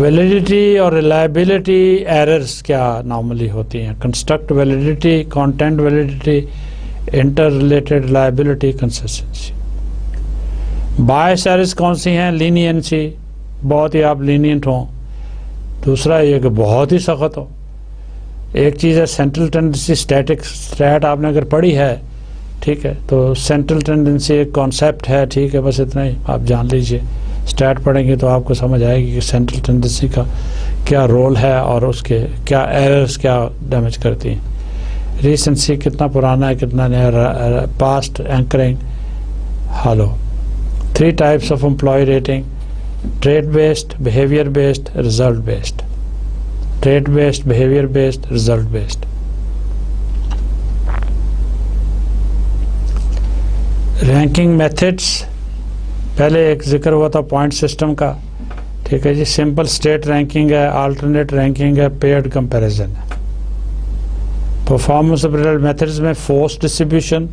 Validity اور ریلائبلٹی ایررز کیا نارملی ہوتی ہیں؟ Construct validity, content validity, inter related reliability, consistency. Bias errors کون سی ہیں؟ لینینسی, بہت ہی آپ لینینٹ ہوں. دوسرا یہ کہ بہت ہی سخت ہو. ایک چیز ہے سینٹرل ٹینڈنسی, اسٹیٹ آپ نے اگر پڑھی ہے, ٹھیک ہے, تو سینٹرل ٹینڈنسی ایک کانسیپٹ ہے. ٹھیک ہے, بس اتنا ہی آپ جان لیجئے. اسٹیٹ پڑھیں گے تو آپ کو سمجھ آئے گی کہ سینٹرل ٹینڈنسی کا کیا رول ہے اور اس کے کیا ایررز کیا ڈیمیج کرتی ہیں. ریسنسی کتنا پرانا ہے کتنا نیا. Past anchoring, halo. 3 types of employee rating: trait based, behavior based, result based. Trait based, behavior based, result based. Ranking methods, پہلے ایک ذکر ہوا تھا پوائنٹ سسٹم کا. ٹھیک ہے جی, سمپل اسٹیٹ رینکنگ ہے, آلٹرنیٹ رینکنگ ہے, پیئرڈ کمپیریزن ہے. پرفارمنس اپریزل میتھڈز میں force distribution,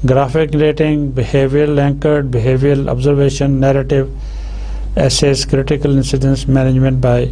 graphic rating, behavioural anchored, behavioural observation, narrative, essays, critical incidence, management by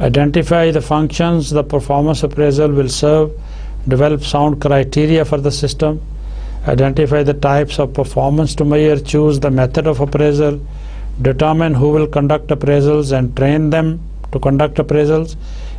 Identify the functions the performance appraisal will serve. Develop sound criteria for the system. Identify the types of performance to measure. Choose the method of appraisal. Determine who will conduct appraisals and train them to conduct appraisals.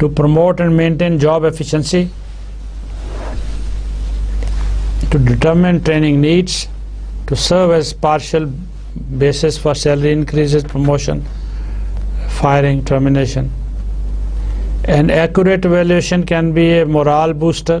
To promote and maintain job efficiency, to determine training needs, to serve as partial basis for salary increases, promotion, firing, termination. An accurate evaluation can be a morale booster.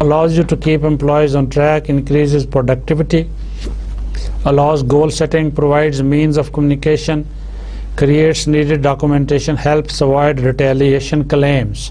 allows you to keep employees on track, increases productivity, allows goal setting, provides means of communication, creates needed documentation, helps avoid retaliation claims.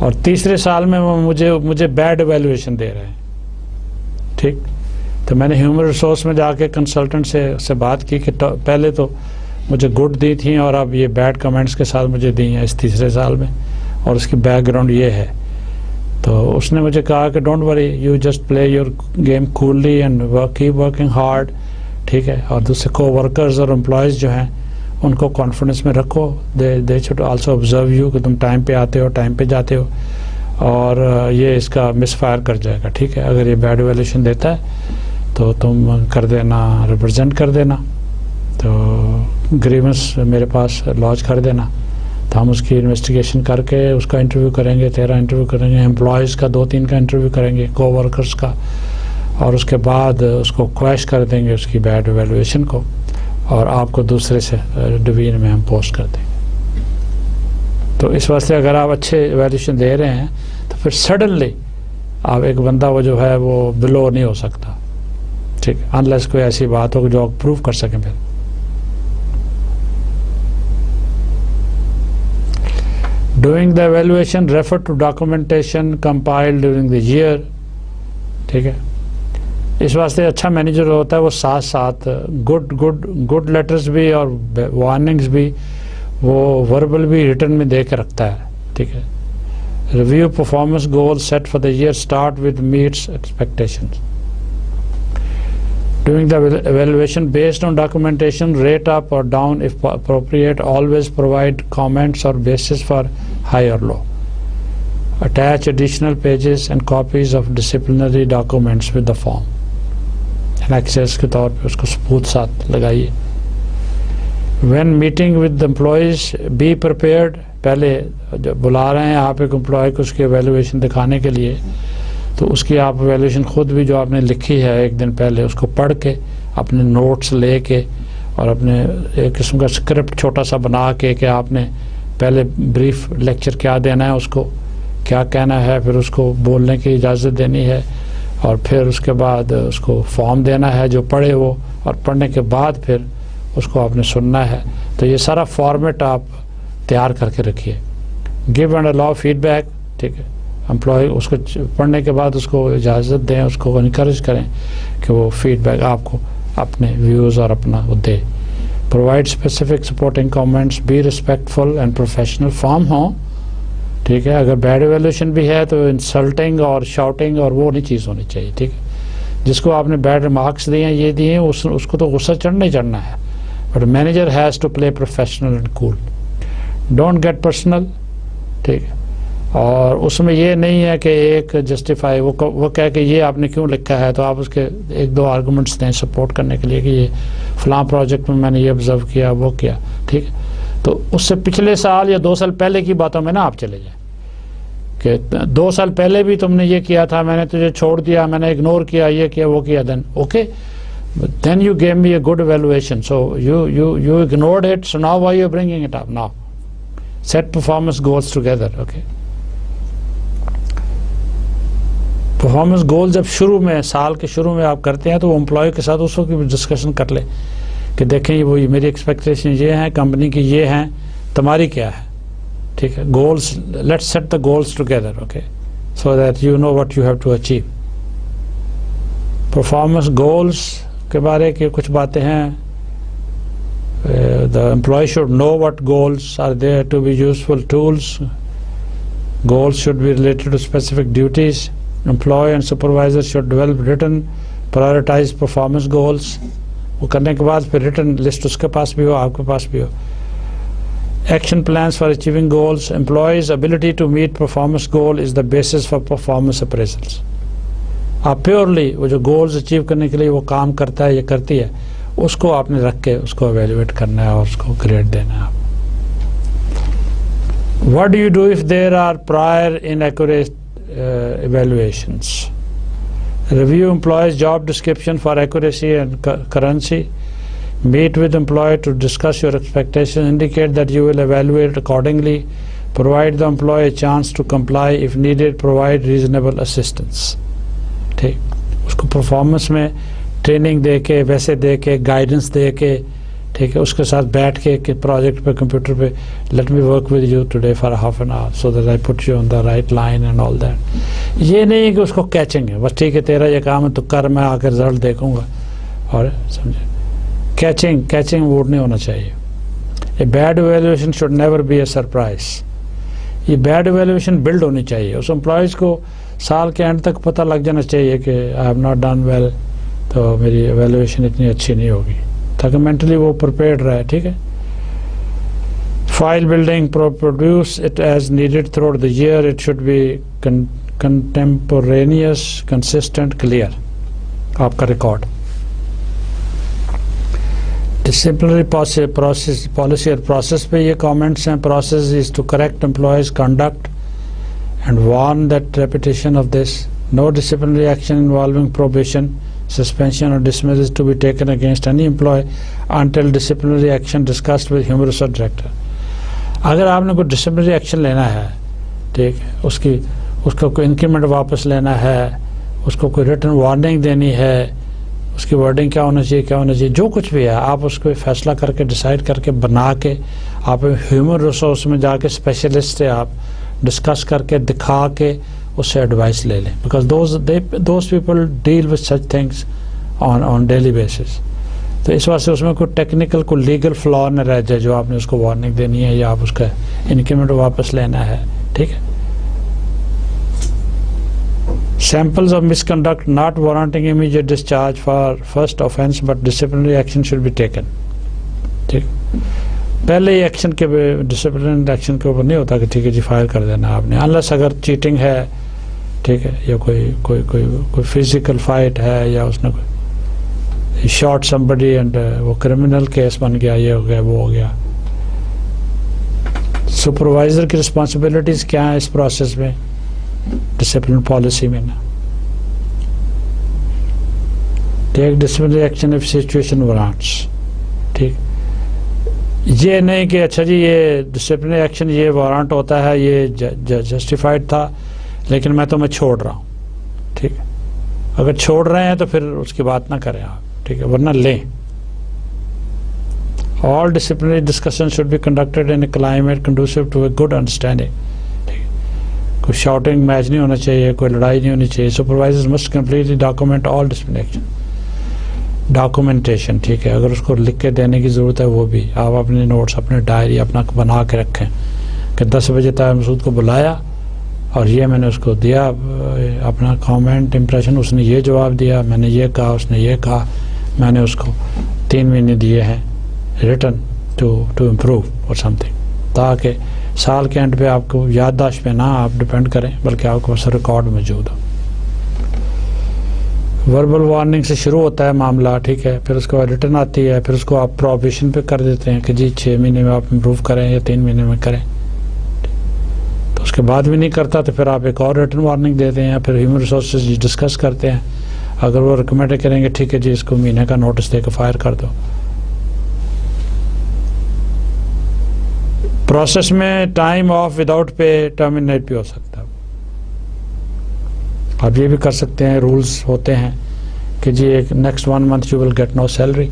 اور تیسرے سال میں وہ مجھے bed evaluation دے رہے ہیں. ٹھیک, تو میں نے ہیومن ریسورس میں جا کے کنسلٹنٹ سے بات کی کہ پہلے تو مجھے گڈ دی تھیں اور اب یہ بیڈ کمنٹس کے ساتھ مجھے دی ہیں اس تیسرے سال میں, اور اس کی بیک گراؤنڈ یہ ہے. تو اس نے مجھے کہا کہ don't worry, you just play your game coolly and keep working hard. ٹھیک ہے, اور دوسرے کو ورکرز اور امپلائیز جو ہیں ان کو کانفیڈنس میں رکھو. They should also observe you کہ تم ٹائم پہ آتے ہو, ٹائم پہ جاتے ہو, اور یہ اس کا مس فائر کر جائے گا. ٹھیک ہے, اگر یہ بیڈ ایویلیوشن دیتا ہے تو تم کر دینا, ریپرزینٹ کر دینا, تو گریونس میرے پاس لانچ کر دینا, تو ہم اس کی انویسٹیگیشن کر کے اس کا انٹرویو کریں گے, تیرا انٹرویو کریں گے, امپلائیز کا 2-3 کا انٹرویو کریں گے, کو ورکرز کا, اور اس کے بعد اس کو کویش کر دیں گے اس کی بیڈ ایویلویشن کو, اور آپ کو دوسرے سے ڈویژن میں ہم پوسٹ کر دیں گے. تو اس واسطے اگر آپ اچھے ایویلویشن دے رہے ہیں تو پھر سڈنلی آپ ایک بندہ وہ جو ہے وہ بلو نہیں ہو سکتا. ٹھیک, انلیس کوئی ایسی بات ہو جو آپ پروف کر سکیں. پھر doing the evaluation refer to documentation compile during the year. ٹھیک ہے, اس واسطے اچھا مینیجر ہوتا ہے وہ ساتھ ساتھ گڈ لیٹرز بھی اور وارننگز بھی وہ وربل بھی ریٹن میں دے کے رکھتا ہے. ٹھیک ہے, review performance goal set for the year start with meets expectations. Doing the evaluation based on documentation, rate up or down if appropriate. Always provide comments or basis for high or low. Attach additional pages and copies of disciplinary documents with the form. Access کے طور پہ اس کو ثبوت ساتھ لگائیے. When meeting with the employees, be prepared. پہلے جب بلا رہے ہیں آپ ایک امپلائی کو اس کی ایویلویشن دکھانے کے لیے, تو اس کی آپ ایویلویشن خود بھی جو آپ نے لکھی ہے ایک دن پہلے اس کو پڑھ کے اپنے نوٹس لے کے اور اپنے ایک قسم کا اسکرپٹ چھوٹا سا بنا کے کہ آپ نے پہلے بریف لیکچر کیا دینا ہے, اس کو کیا کہنا ہے, پھر اس کو بولنے کی اجازت دینی ہے, اور پھر اس کے بعد اس کو فارم دینا ہے جو پڑھے وہ, اور پڑھنے کے بعد پھر اس کو آپ نے سننا ہے. تو یہ سارا فارمیٹ آپ تیار کر کے رکھیے. Give and allow feedback. ٹھیک ہے, امپلائی اس کو پڑھنے کے بعد اس کو اجازت دیں, اس کو انکریج کریں کہ وہ فیڈ بیک آپ کو اپنے ویوز اور اپنا وہ دے. Provide specific supporting comments. Be respectful and professional. Form ہوں. ٹھیک ہے, اگر بیڈ ایویلویشن بھی ہے تو انسلٹنگ اور شاؤٹنگ اور وہ نہیں چیز ہونی چاہیے. ٹھیک ہے, جس کو آپ نے بیڈ ریمارکس دیے ہیں یہ دیے ہیں اس کو تو غصہ چڑھنا ہی چڑھنا ہے, but manager has to play professional and cool. Don't get personal. ٹھیک ہے, اور اس میں یہ نہیں ہے کہ ایک جسٹیفائی وہ کہہ کہ یہ آپ نے کیوں لکھا ہے, تو آپ اس کے 1-2 آرگومنٹس دیں سپورٹ کرنے کے لیے کہ یہ فلاں پروجیکٹ میں نے یہ آبزرو کیا وہ کیا. ٹھیک ہے, تو اس سے پچھلے سال یا 2 سال پہلے کی باتوں میں نا آپ چلے جائیں کہ 2 سال پہلے بھی تم نے یہ کیا تھا, میں نے تجھے چھوڑ دیا, میں نے اگنور کیا, یہ کیا وہ کیا. Then okay, then you give me a good evaluation, so you ignored it, so now why you bringing it up. Now set performance goals together. Okay, performance goal جب شروع میں سال کے شروع میں آپ کرتے ہیں تو وہ امپلائی کے ساتھ اس وقت بھی ڈسکشن کر لیں کہ دیکھیں وہ میری ایکسپیکٹیشن یہ ہیں, کمپنی کی یہ ہیں, تمہاری کیا ہے. ٹھیک ہے, goals, let's set the goals together. Okay, so that you know what you have to achieve. Performance goals کے بارے کی کچھ باتیں ہیں. The employee should know what goals are there to be useful tools. Goals should be related to specific duties. Employee and supervisor should develop written prioritized performance goals. وہ کرنے کے بعد پھر ریٹن لسٹ اس کے پاس بھی ہو, آپ کے پاس بھی ہو. Action plans for achieving goals. Employees' ability to meet performance goal is the basis for performance appraisals. آپ پیورلی وہ جو گولز اچیو کرنے کے لیے وہ کام کرتا ہے یا کرتی ہے اس کو آپ نے رکھ کے اس کو ایویلویٹ کرنا ہے اور اس کو گریڈ دینا ہے. آپ What do you do if there are prior inaccurate evaluations? Review employee's job description for accuracy and currency. Meet with employee to discuss your expectations. Indicate that you will evaluate accordingly. Provide the employee a chance to comply if needed. Provide reasonable assistance. ٹھیک, اس کو performance میں training دے کے, ویسے دے کے, guidance دے کے ٹھیک ہے. اس کے ساتھ بیٹھ کے کہ پروجیکٹ پہ کمپیوٹر پہ let me work with you today for half an hour so that I put you on the write line and all that. یہ نہیں ہے کہ اس کو کیچنگ ہے بس ٹھیک ہے تیرا یہ کام ہے تو کر, میں آ کے رزلٹ دیکھوں گا. اور سمجھے کیچنگ موڈ نہیں ہونا چاہیے. A bad evaluation should never be a surprise. یہ بیڈ ایویلویشن بلڈ ہونی چاہیے. اس امپلائیز کو سال کے اینڈ تک پتہ لگ جانا چاہیے کہ I have not done well, تو میری ایویلویشن اتنی اچھی نہیں ہوگی, تاکہ مینٹلی وہ پریپیئرڈ رہے. ٹھیک ہے. File building produce it as needed throughout the year. It should be contemporaneous, consistent, clear آپ کا ریکارڈ. ڈسپلنری پالیسی اور پروسیس پہ یہ کامنٹس ہیں. Process is to correct employees conduct and warn that repetition of this. No disciplinary action involving probation, suspension or dismissal is to be taken against any employee until disciplinary action discussed with human resource director. اگر آپ نے کوئی disciplinary action لینا ہے, ٹھیک ہے, اس کو کوئی انکریمنٹ واپس لینا ہے, اس کو کوئی ریٹن وارننگ دینی ہے, اس کی ورڈنگ کیا ہونا چاہیے, جو کچھ بھی ہے آپ اس کو فیصلہ کر کے ڈیسائیڈ کر کے بنا کے آپ ہیومن ریسورس میں جا کے اسپیشلسٹ سے آپ ڈسکس کر کے دکھا کے اس سے ایڈوائس لے لیں. Because those people deal with such things on daily basis. تو اس واسطے اس میں کوئی ٹیکنیکل کوئی لیگل فلا نہ رہ جائے جو آپ نے اس کو وارننگ دینی ہے یا آپ اس کا انکریمنٹ واپس لینا ہے. ٹھیک ہے. Samples of misconduct not warranting immediate discharge for first offense but disciplinary action should be taken. ٹھیک. پہلے ہی ایکشن کے ڈسپلنری ایکشن کے اوپر نہیں ہوتا کہ ٹھیک ہے جی فائر کر دینا آپ نے, انلیس اگر چیٹنگ ہے, ٹھیک ہے, یا کوئی فزیکل فائٹ ہے, یا اس نے کوئی شاٹ سمبڈی اینڈ وہ کرمنل کیس بن گیا, یہ ہو گیا وہ ہو گیا. سپروائزر کی رسپانسبلٹیز کیا ہیں اس پروسیس میں, ڈسپلن پالیسی میں نا. ٹیک ڈسپلنری ایکشن اف سچویشن وارانٹس. ٹھیک. یہ نہیں کہ اچھا جی یہ ڈسپلنری ایکشن یہ وارنٹ ہوتا ہے, یہ جسٹیفائڈ تھا لیکن میں تمہیں چھوڑ رہا ہوں. ٹھیک ہے. اگر چھوڑ رہے ہیں تو پھر اس کی بات نہ کریں آپ. ٹھیک ہے, ورنہ لیں. All disciplinary discussions should be conducted in a climate conducive to a good understanding. کوئی شاؤٹنگ میچ نہیں ہونا چاہیے, کوئی لڑائی نہیں ہونی چاہیے. سپروائزر مسٹ کمپلیٹلی ڈاکومنٹ آل ڈسپلنری ایکشن. ڈاکومنٹیشن, ٹھیک ہے, اگر اس کو لکھ کے دینے کی ضرورت ہے وہ بھی آپ اپنے نوٹس, اپنے ڈائری اپنا بنا کے رکھیں کہ 10 بجے طاہر مسعود کو بلایا اور یہ میں نے اس کو دیا اپنا کامنٹ امپریشن, اس نے یہ جواب دیا, میں نے یہ کہا, اس نے یہ کہا, میں نے اس کو 3 مہینے دیے ہیں ریٹن ٹو امپروو اور سم تھنگ, تاکہ سال کے اینڈ پہ آپ کو یادداشت پہ نہ آپ ڈپینڈ کریں بلکہ آپ کو ریکارڈ موجود ہو. وربل وارننگ سے شروع ہوتا ہے معاملہ. ٹھیک ہے. پھر اس کے بعد ریٹن آتی ہے, پھر اس کو آپ پروبیشن پہ کر دیتے ہیں کہ جی 6 مہینے میں آپ امپروو کریں یا 3 مہینے میں کریں. تو اس کے بعد بھی نہیں کرتا تو پھر آپ ایک اور ریٹن وارننگ دیتے ہیں, یا پھر ہیومن ریسورسز ڈسکس کرتے ہیں. اگر وہ ریکمینڈ کریں گے ٹھیک ہے جی اس کو مہینے کا نوٹس دے کے فائر کر دو. پروسیس میں time of without pay terminate بھی ہو سکتا ہے. آپ یہ بھی کر سکتے ہیں, رولز ہوتے ہیں کہ جی ایک next 1 month you will get no salary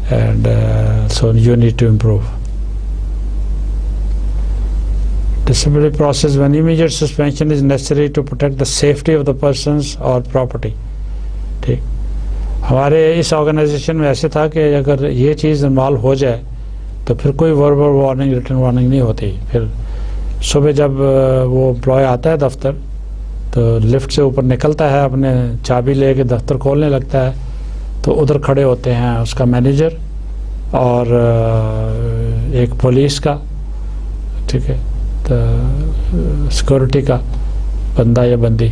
and so you need to improve. Disciplinary process when immediate suspension is necessary to protect the safety of the persons or property. ٹھیک. ہمارے اس آرگنائزیشن میں ایسے تھا کہ اگر یہ چیز انوالو ہو جائے تو پھر کوئی وربل وارننگ ریٹن وارننگ نہیں ہوتی. پھر صبح جب وہ امپلائی آتا ہے دفتر تو لفٹ سے اوپر نکلتا ہے, اپنے چابی لے کے دفتر کھولنے لگتا ہے, تو ادھر کھڑے ہوتے ہیں اس کا مینیجر اور ایک پولیس کا, ٹھیک ہے, تو سیکورٹی کا بندہ یا بندی,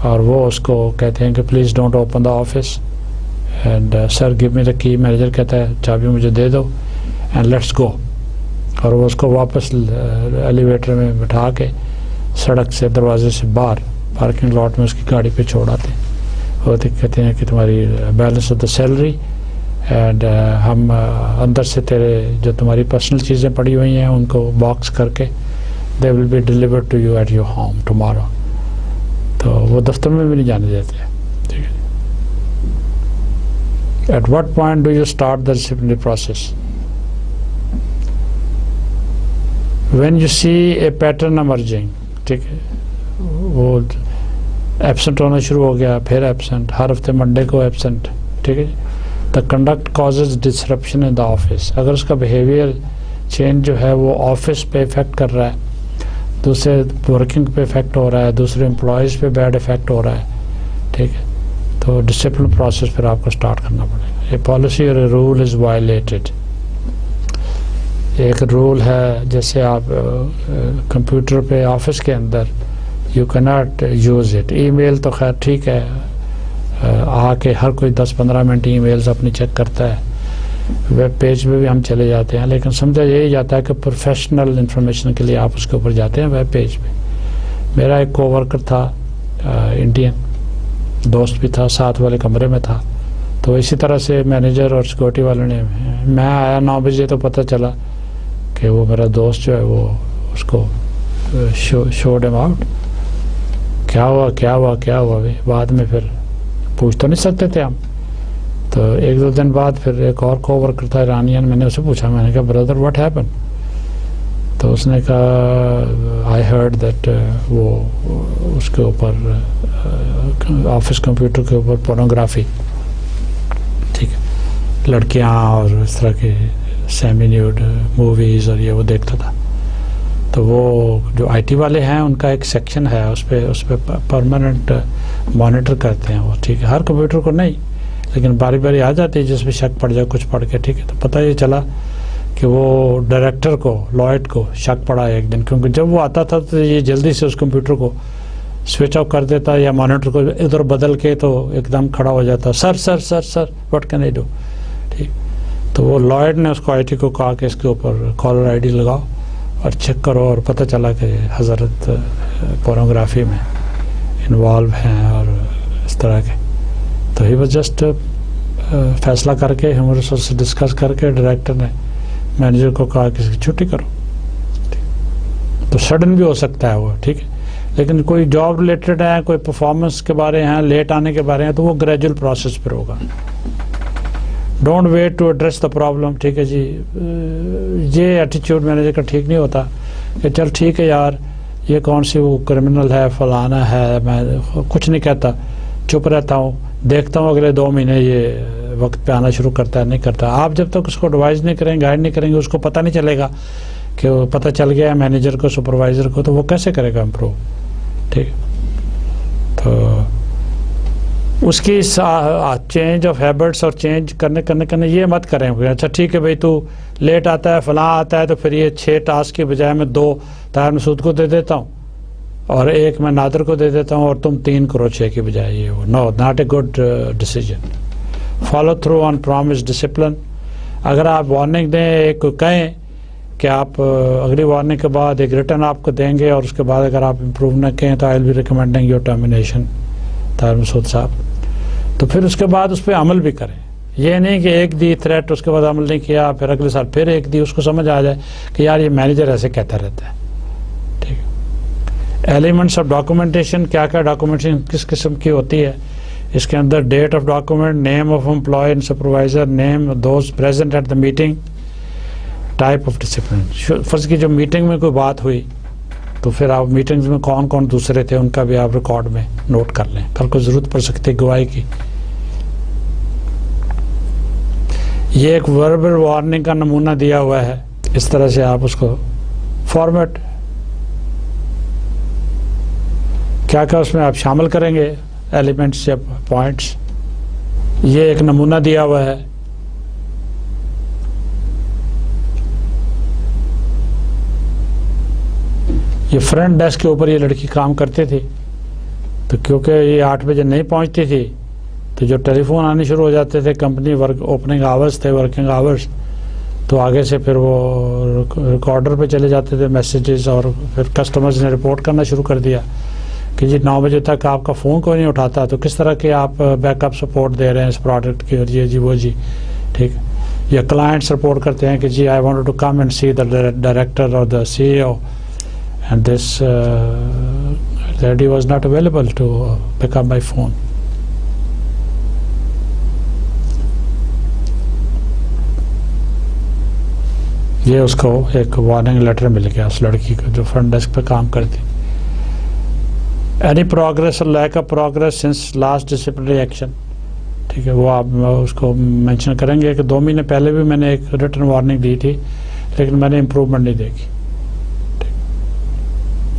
اور وہ اس کو کہتے ہیں کہ please don't open the office and sir give me the key. Manager کہتا ہے چابی مجھے دے دو اینڈ لیٹس گو, اور وہ اس کو واپس ایلیویٹر میں بٹھا کے سڑک سے دروازے سے باہر پارکنگ لاٹ میں اس کی گاڑی پہ چھوڑ آتے ہیں. وہ کہتے ہیں کہ تمہاری balance of the salary and ہم اندر سے تیرے جو تمہاری پرسنل چیزیں پڑی ہوئی ہیں ان کو باکس کر کے دے will be delivered to you at your home tomorrow. تو وہ دفتر میں بھی نہیں جانے دیتے. ٹھیک ہے. At what point do you start the disciplinary process? When you see a pattern emerging, ٹھیک ہے, وہ ایبسنٹ ہونا شروع ہو گیا, پھر ایبسنٹ, ہر ہفتے منڈے کو ایبسنٹ, ٹھیک ہے. The conduct causes disruption in the office. اگر اس کا بیہیویئر چینج جو ہے وہ آفس پہ افیکٹ کر رہا ہے, دوسرے ورکنگ پہ افیکٹ ہو رہا ہے, دوسرے امپلائیز پہ بیڈ افیکٹ ہو رہا ہے, ٹھیک ہے, تو ڈسپلن پروسیس پھر آپ کو اسٹارٹ کرنا پڑے گا. اے پالیسی اور اے رول از وائلیٹڈ. ایک رول ہے, جیسے آپ کمپیوٹر پہ آفس کے اندر یو کی ناٹ یوز اٹ. ای میل تو خیر ٹھیک ہے, آ کے ہر کوئی 10-15 منٹ ای میلز اپنی چیک کرتا ہے, ویب پیج پہ بھی ہم چلے جاتے ہیں, لیکن سمجھا یہی جاتا ہے کہ پروفیشنل انفارمیشن کے لیے آپ اس کے اوپر جاتے ہیں ویب پیج پہ. میرا ایک کو ورکر تھا انڈین, دوست بھی تھا, ساتھ والے کمرے میں تھا, تو اسی طرح سے مینیجر اور سیکورٹی والوں نے, میں آیا 9 بجے تو پتہ چلا کہ وہ میرا دوست جو ہے وہ اس کو شوڈ ہم آؤٹ. کیا ہوا بھی, بعد میں پھر پوچھ تو نہیں سکتے تھے ہم. تو 1-2 دن بعد پھر ایک اور کو ورکر تھا ایرانین, میں نے اسے پوچھا, میں نے کہا بردر واٹ ہیپن؟ تو اس نے کہا آئی ہرڈ دیٹ وہ اس کے اوپر آفس کمپیوٹر کے اوپر پورنوگرافی, ٹھیک ہے, لڑکیاں اور اس طرح کے سیمی نیوڈ موویز اور یہ وہ دیکھتا تھا. تو وہ جو آئی ٹی والے ہیں ان کا ایک سیکشن ہے, اس پہ پرماننٹ مانیٹر کرتے ہیں وہ, ٹھیک ہے, ہر کمپیوٹر کو نہیں, لیکن باری باری آ جاتی ہے جس پہ شک پڑ جائے کچھ پڑھ کے, ٹھیک ہے. تو پتہ یہ چلا کہ وہ ڈائریکٹر کو, لائٹ کو شک پڑا ایک دن, کیونکہ جب وہ آتا تھا تو یہ جلدی سے اس کمپیوٹر کو سوئچ آف کر دیتا یا مانیٹر کو ادھر بدل کے تو ایک دم کھڑا ہو جاتا, sir what can I do, ٹھیک. تو وہ لائٹ نے اس کو آئی ٹی کو کہا کہ اس کے اوپر کالر آئی ڈی لگاؤ اور چیک کرو, اور پتہ چلا کہ حضرت پورنوگرافی میں انوالو ہیں اور اس طرح کے. تو ہی واز جسٹ فیصلہ کر کے ہیومن ریسورس سے ڈسکس کر کے ڈائریکٹر نے مینیجر کو کہا کہ اس کی چھٹی کرو. تو سڈن بھی ہو سکتا ہے وہ, ٹھیک ہے, لیکن کوئی جاب ریلیٹڈ ہے, کوئی پرفارمنس کے بارے ہیں, لیٹ آنے کے بارے ہیں, تو وہ گریجول پروسیس پر ہوگا. Don't wait to address the problem, ٹھیک ہے جی. یہ ایٹیچیوڈ مینیجر کا ٹھیک نہیں ہوتا کہ چل ٹھیک ہے یار, یہ کون سی وہ کرمنل ہے, فلانا ہے, میں کچھ نہیں کہتا, چپ رہتا ہوں, دیکھتا ہوں اگلے 2 مہینے یہ وقت پہ آنا شروع کرتا ہے, نہیں کرتا. آپ جب تک اس کو ایڈوائز نہیں کریں, گائیڈ نہیں کریں گے, اس کو پتہ نہیں چلے گا کہ وہ پتہ چل گیا مینیجر کو, سپروائزر کو, تو وہ کیسے کرے گا امپروو, ٹھیک. تو اس کی چینج آف ہیبٹس اور چینج کرنے یہ مت کریں. اچھا ٹھیک ہے بھائی, تو لیٹ آتا ہے, فلاں آتا ہے, تو پھر یہ 6 ٹاسک کی بجائے میں 2 طاہر مسعود کو دے دیتا ہوں اور 1 میں نادر کو دے دیتا ہوں, اور تم 3 کرو 6 کی بجائے. یہ وہ no, not a good decision. Follow through on promise discipline. اگر آپ وارننگ دیں, ایک کو کہیں کہ آپ اگلی وارننگ کے بعد ایک ریٹرن آپ کو دیں گے, اور اس کے بعد اگر آپ امپروو نہ کہیں تو I will be recommending your termination, Tahir Masood صاحب. تو پھر اس کے بعد اس پہ عمل بھی کریں. یہ نہیں کہ ایک دی تھریٹ, اس کے بعد عمل نہیں کیا, پھر اگلے سال پھر ایک دی, اس کو سمجھ آ جائے کہ یار یہ مینیجر ایسے کہتا رہتا ہے, ٹھیک ہے. ایلیمنٹس آف ڈاکومنٹیشن, کیا ڈاکومنٹیشن کس قسم کی ہوتی ہے. اس کے اندر date of document, name of employee and supervisor, name those present at the meeting, type of discipline. فرض کی جو میٹنگ میں کوئی بات ہوئی تو پھر آپ میٹنگز میں کون دوسرے تھے ان کا بھی آپ ریکارڈ میں نوٹ کر لیں, کل کو ضرورت پڑ سکتی ہے گواہی کی. یہ ایک وربل وارننگ کا نمونہ دیا ہوا ہے, اس طرح سے آپ اس کو فارمیٹ کیا اس میں آپ شامل کریں گے, ایلیمنٹس یا پوائنٹس. یہ ایک نمونہ دیا ہوا ہے. یہ فرنٹ ڈیسک کے اوپر یہ لڑکی کام کرتی تھی, تو کیونکہ یہ 8 بجے نہیں پہنچتی تھی تو جو ٹیلی فون آنے شروع ہو جاتے تھے, کمپنی اوپننگ آورز تھے, ورکنگ آورز, تو آگے سے پھر وہ ریکارڈر پہ چلے جاتے تھے میسیجز, اور پھر کسٹمرز نے رپورٹ کرنا شروع کر دیا کہ جی 9 بجے تک آپ کا فون کوئی نہیں اٹھاتا, تو کس طرح کے آپ بیک اپ سپورٹ دے رہے ہیں اس پروڈکٹ کی, اور یہ جی وہ جی, ٹھیک. یا کلائنٹس رپورٹ کرتے ہیں کہ جی I want to come and see the director or the C E O, and this lady was not available to pick up my phone. یہ اس کو ایک وارننگ لیٹر مل گیا اس لڑکی کو جو فرنٹ ڈیسک پہ کام کرتی. اینی پروگریس اور lack of progress since last disciplinary action. ٹھیک ہے, وہ آپ اس کو مینشن کریں گے کہ 2 مہینے پہلے بھی میں نے ایک ریٹن وارننگ دی تھی لیکن میں نے امپروومنٹ نہیں دیکھی.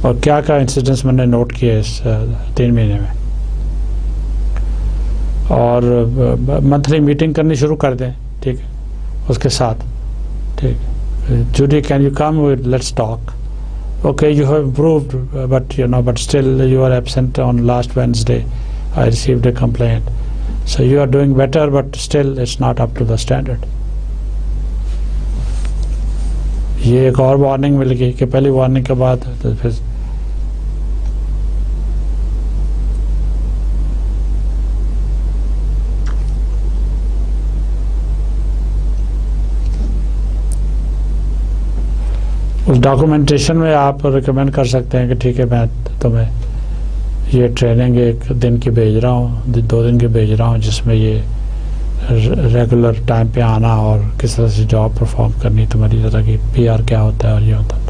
اور کیا کیا انسیڈنٹس میں نے نوٹ کیے اس 3 مہینے میں. اور منتھلی میٹنگ کرنی شروع کر دیں. ٹھیک ہے, اس کے ساتھ. ٹھیک, Judy, can you come? Let's talk. Okay, you have improved, but still you are absent on last Wednesday. I received a complaint. So you are doing better, but still it's not up to the standard. یہ ایک اور warning مل گئی کہ پہلی warning کے بعد پھر اس ڈاکومنٹیشن میں آپ ریکمینڈ کر سکتے ہیں کہ ٹھیک ہے میں تمہیں یہ ٹریننگ 1 دن کی بھیج رہا ہوں, 2 دن کی بھیج رہا ہوں, جس میں یہ ریگولر ٹائم پہ آنا اور کس طرح سے جاب پرفارم کرنی, تمہاری طرح کی PR کیا ہوتا ہے اور یہ ہوتا ہے.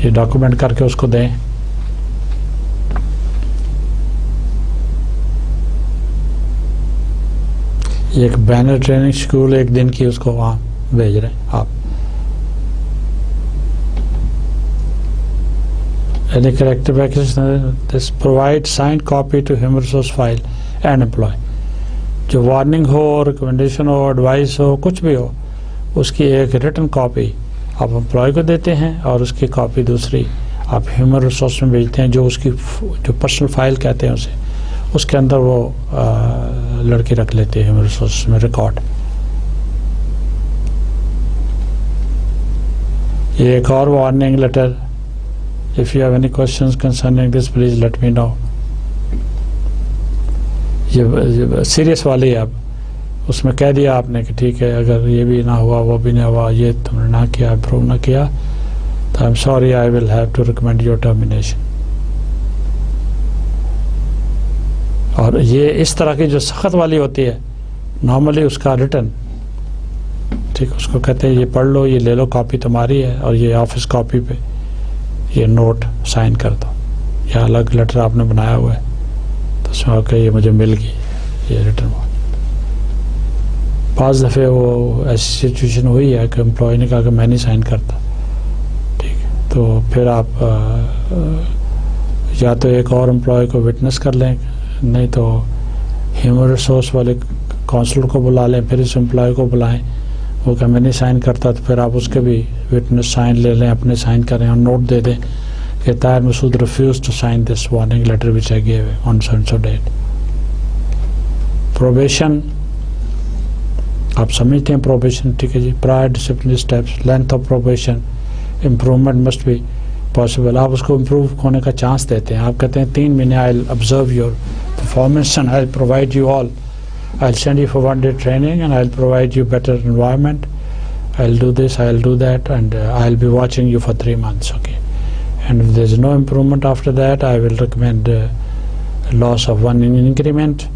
یہ ڈاکومنٹ کر کے اس کو دیں. یہ ایک بینر ٹریننگ شیڈول 1 دن کی اس کو وہاں بھیج رہے ہیں آپ. Any corrective action, this provide signed copy to human resource file and employee. جو وارننگ ہو, ریکمنڈیشن ہو, ایڈوائس ہو, کچھ بھی ہو, اس کی ایک ریٹن کاپی آپ امپلائی کو دیتے ہیں اور اس کی کاپی دوسری آپ ہیومن ریسورس میں بھیجتے ہیں, جو اس کی جو پرسنل فائل کہتے ہیں اسے, اس کے اندر وہ لڑکی رکھ لیتے ہیں ہیومن ریسورس میں ریکارڈ. یہ ایک اور warning letter. If you have any questions concerning this, please let me know. یہ سیریس والی ہے. اب اس میں کہہ دیا آپ نے کہ ٹھیک ہے اگر یہ بھی نہ ہوا, وہ بھی نہ ہوا, یہ تم نے نہ کیا, امپروو نہ کیا, تو I'm sorry, I will have to recommend your termination. اور یہ اس طرح کی جو سخت والی ہوتی ہے نارملی اس کا ریٹن, ٹھیک, اس کو کہتے ہیں یہ پڑھ لو, یہ لے لو, کاپی تمہاری ہے, اور یہ آفس کاپی پہ یہ نوٹ سائن کر دو, یا الگ لیٹر آپ نے بنایا ہوا ہے تو اس میں کہ یہ مجھے مل گئی یہ ریٹرن. بعض دفعہ وہ ایسی سچویشن ہوئی ہے کہ امپلائی نے کہا کہ میں نہیں سائن کرتا. ٹھیک ہے, تو پھر آپ یا تو ایک اور امپلائی کو وٹنس کر لیں, نہیں تو ہیومن ریسورس والے کونسلر کو بلا لیں, پھر اس امپلائی کو بلائیں, وہ کہ میں نہیں سائن کرتا, تو پھر آپ اس کے بھی وٹنس سائن لے لیں, اپنے سائن کریں اور نوٹ دے دیں کہ Tahir Masood refuse to sign this warning letter which I gave on so and so date. Probation آپ سمجھتے ہیں پروبیشن, ٹھیک ہے جی, prior disciplinary steps, length of probation, improvement must be possible. آپ اس کو امپروو ہونے کا چانس دیتے ہیں. آپ کہتے ہیں 3 مہینے I will observe your performance and I will provide you all, I'll send you for 1-day training and I'll provide you better environment, I'll do this, I'll do that, and I'll be watching you for 3 months. Okay, and if there's no improvement after that, I will recommend loss of 1 increment,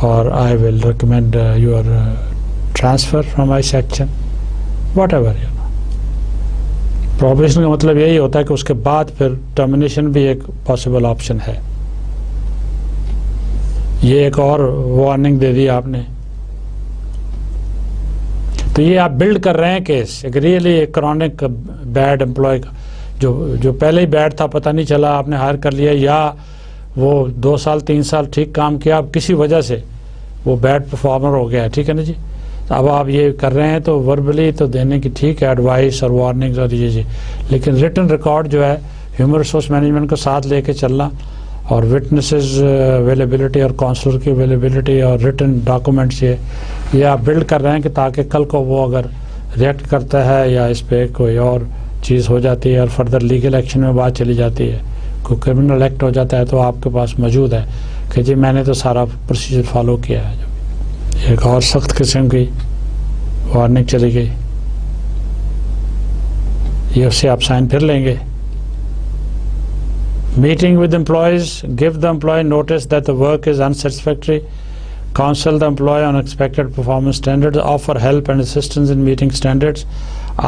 or I will recommend your transfer from my section, whatever, you know. Probation کا مطلب یہی ہوتا ہے کہ اس کے بعد پھر termination بھی ایک possible option ہے. یہ ایک اور وارننگ دے دی آپ نے, تو یہ آپ بلڈ کر رہے ہیں کیس ایک ریئلی کرونک بیڈ امپلائی کا, جو پہلے ہی بیڈ تھا, پتہ نہیں چلا, آپ نے ہائر کر لیا, یا وہ 2 سال 3 سال ٹھیک کام کیا, اب کسی وجہ سے وہ بیڈ پرفارمر ہو گیا ہے. ٹھیک ہے نا جی, اب آپ یہ کر رہے ہیں تو وربلی تو دینے کی ٹھیک ہے ایڈوائس اور وارننگز اور یہ جی, لیکن ریٹن ریکارڈ جو ہے ہیومن ریسورس مینجمنٹ کو ساتھ لے کے چلنا, اور وٹنسز اویلیبلٹی اور کونسلر کی اویلیبلٹی اور ریٹن ڈاکومنٹس, یہ آپ بلڈ کر رہے ہیں کہ تاکہ کل کو وہ اگر ریئیکٹ کرتا ہے یا اس پہ کوئی اور چیز ہو جاتی ہے اور فردر لیگل ایکشن میں بات چلی جاتی ہے, کوئی کرمنل ایکٹ ہو جاتا ہے, تو آپ کے پاس موجود ہے کہ جی میں نے تو سارا پروسیجر فالو کیا ہے. ایک اور سخت قسم کی وارننگ چلی گئی, یہ اس سے آپ سائن پھر لیں گے. Meeting with employees, give the employee notice that the work is unsatisfactory, counsel the employee on expected performance standards, offer help and assistance in meeting standards,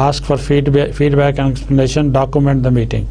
ask for feedback and explanation, document the meeting.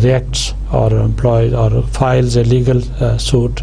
reacts or employs or files a legal suit,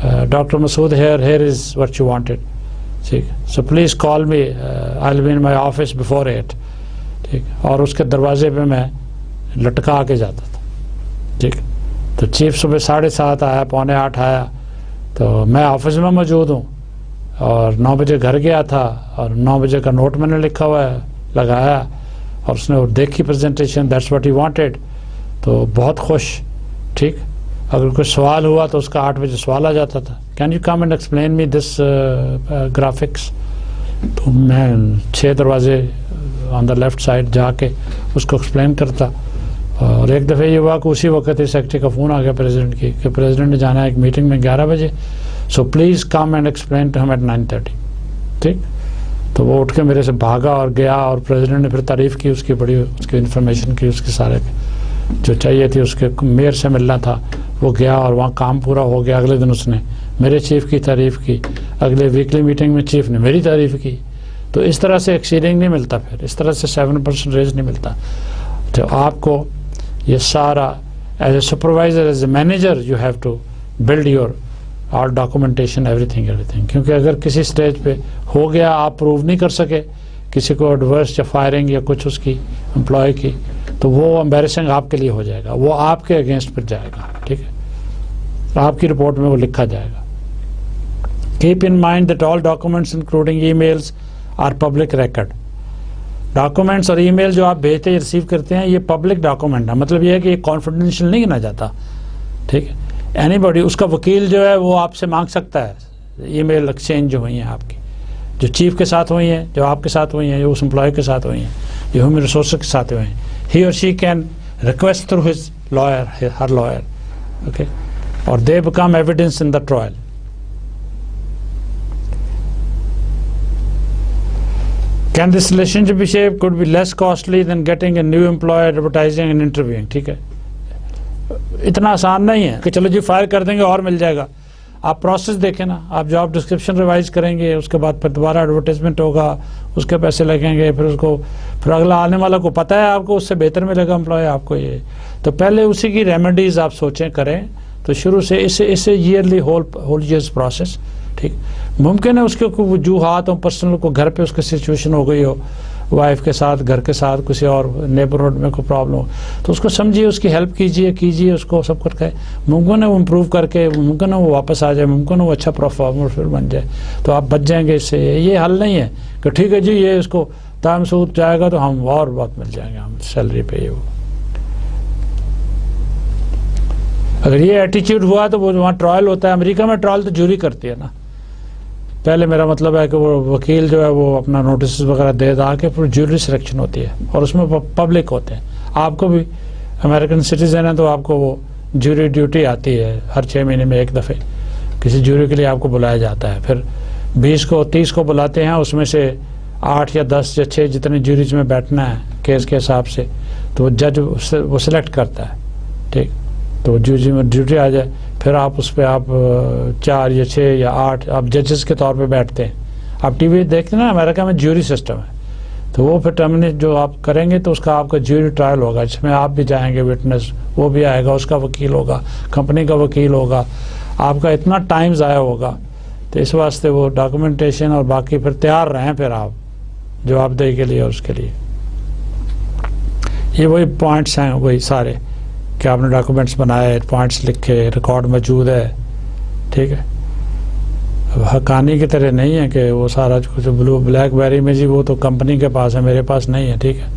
Dr. Masood here is what you wanted. So please call me, I'll be in my office before 8. ٹھیک. اور اس کے دروازے پہ میں لٹکا کے جاتا تھا. ٹھیک. تو چیف صبح 7:30 آیا, 7:45 آیا, تو میں آفس میں موجود ہوں اور 9 بجے گھر گیا تھا اور 9 بجے کا نوٹ میں نے لکھا ہوا ہے لگایا اور اس نے دیکھی presentation, that's what he wanted, تو بہت خوش. ٹھیک. اگر کوئی سوال ہوا تو اس کا 8 بجے سوال آ جاتا تھا, can you come and explain me this graphics. تو میں 6 دروازے آن دا لیفٹ سائڈ جا کے اس کو ایکسپلین کرتا. اور ایک دفعہ یہ ہوا کہ اسی وقت سیکرٹری کا فون آ گیا پریزیڈنٹ کی کہ پریزیڈنٹ نے جانا ہے ایک میٹنگ میں 11 بجے, so please come and explain to ہم ایٹ 9:30. ٹھیک. تو وہ اٹھ کے میرے سے بھاگا اور گیا اور پریزیڈنٹ نے پھر تعریف کی اس کی, بڑی اس کی انفارمیشن کی, اس کے سارے جو چاہیے تھی, اس کے میئر سے ملنا تھا, وہ گیا اور وہاں کام پورا ہو گیا. اگلے دن اس نے میرے چیف کی تعریف کی, اگلے ویکلی میٹنگ میں چیف نے میری تعریف کی. تو اس طرح سے ایکسیڈنگ نہیں ملتا, پھر اس طرح سے 7% ریز نہیں ملتا. تو آپ کو یہ سارا as a supervisor, as a manager, you have to build your all documentation everything. کیونکہ اگر کسی اسٹیج پہ ہو گیا, آپ پروو نہیں کر سکے کسی کو ایڈورس یا فائرنگ یا کچھ اس کی امپلائی کی, تو وہ امبیرسنگ آپ کے لیے ہو جائے گا, وہ آپ کے اگینسٹ پھر جائے گا. ٹھیک ہے. آپ کی رپورٹ میں وہ لکھا جائے گا. Keep in mind that all documents including emails are public record. Documents اور ای میل جو آپ بھیجتے ہیں ریسیو کرتے ہیں یہ پبلک ڈاکومنٹ ہے. مطلب یہ ہے کہ یہ کانفیڈینشیل نہیں گنا جاتا. ٹھیک ہے. اینی باڈی, اس کا وکیل جو ہے وہ آپ سے مانگ سکتا ہے ای میل ایکسچینج جو ہوئی ہیں آپ کی, جو چیف کے ساتھ ہوئی ہیں, جو آپ کے ساتھ ہوئی ہیں, جو اس امپلائی کے ساتھ ہوئی ہیں, جو ہیومن ریسورسز کے ساتھ ہوئی ہیں. ہی اور she can request through his lawyer, her lawyer. Okay. اور they become evidence in the trial. Can this relationship could be less costly than getting a new employee, advertising and interviewing. ٹھیک ہے. اتنا آسان نہیں ہے کہ چلو جی فائر کر دیں گے اور مل جائے گا. آپ پروسیس دیکھیں نا, آپ جاب ڈسکرپشن ریوائز کریں گے, اس کے بعد پھر دوبارہ ایڈورٹیزمنٹ ہوگا, اس کے پیسے لگیں گے, پھر اس کو پھر اگلا آنے والا کو پتہ ہے آپ کو اس سے بہتر ملے گا امپلائی آپ کو. یہ تو پہلے اسی کی ریمیڈیز آپ سوچیں کریں. تو شروع سے اسے ایئرلی ہول ایئرز پروسیس. ٹھیک. ممکن ہے اس کے کوئی وجوہات ہوں پرسنل, کو گھر پہ اس کی سچویشن ہو گئی ہو, وائف کے ساتھ, گھر کے ساتھ, کسی اور نیبرہڈ میں کوئی پرابلم ہو, تو اس کو سمجھیے, اس کی ہیلپ کیجیے اس کو سب کچھ. ممکن ہے وہ امپروو کر کے, ممکن ہے وہ واپس آ جائے, ممکن ہے وہ اچھا پرفارمر پھر بن جائے, تو آپ بچ جائیں گے اس سے. یہ حل نہیں ہے کہ ٹھیک ہے جی یہ اس کو ٹائم سود جائے گا تو ہم اور بہت مل جائیں گے ہم سیلری پہ. یہ اگر یہ ایٹیچیوڈ ہوا تو وہ وہاں ٹرائل ہوتا ہے. امریکہ میں ٹرائل تو جوری کرتی ہے نا. پہلے میرا مطلب ہے کہ وہ وکیل جو ہے وہ اپنا نوٹسز وغیرہ دے دا کے پھر جوری سلیکشن ہوتی ہے اور اس میں پبلک ہوتے ہیں. آپ کو بھی امریکن سٹیزن ہیں تو آپ کو وہ جوری ڈیوٹی آتی ہے, ہر 6 مہینے میں ایک دفعہ کسی جوری کے لیے آپ کو بلایا جاتا ہے. پھر 20 کو 30 کو بلاتے ہیں, اس میں سے 8 یا 10 یا 6 جتنے جوریز میں بیٹھنا ہے کیس کے حساب سے, تو وہ جج وہ سلیکٹ کرتا ہے. ٹھیک. تو جوری میں ڈیوٹی آ جائے, پھر آپ اس پہ آپ 4 یا 6 یا 8 آپ ججز کے طور پہ بیٹھتے ہیں. آپ ٹی وی دیکھتے ہیں نا, امریکہ میں جیوری سسٹم ہے. تو وہ پھر ٹرمینیٹ جو آپ کریں گے تو اس کا آپ کا جیوری ٹرائل ہوگا, جس میں آپ بھی جائیں گے, وٹنس وہ بھی آئے گا, اس کا وکیل ہوگا, کمپنی کا وکیل ہوگا, آپ کا اتنا ٹائم ضائع ہوگا. تو اس واسطے وہ ڈاکومنٹیشن اور باقی پھر تیار رہیں پھر آپ جواب دہی کے لیے اور اس کے لیے. یہ وہی پوائنٹس ہیں وہی سارے کہ آپ نے ڈاکومنٹس بنائے, پوائنٹس لکھے, ریکارڈ موجود ہے. ٹھیک ہے. حقانی کی طرح نہیں ہے کہ وہ سارا کچھ بلیک بیری میں جی وہ تو کمپنی کے پاس ہے, میرے پاس نہیں ہے. ٹھیک ہے.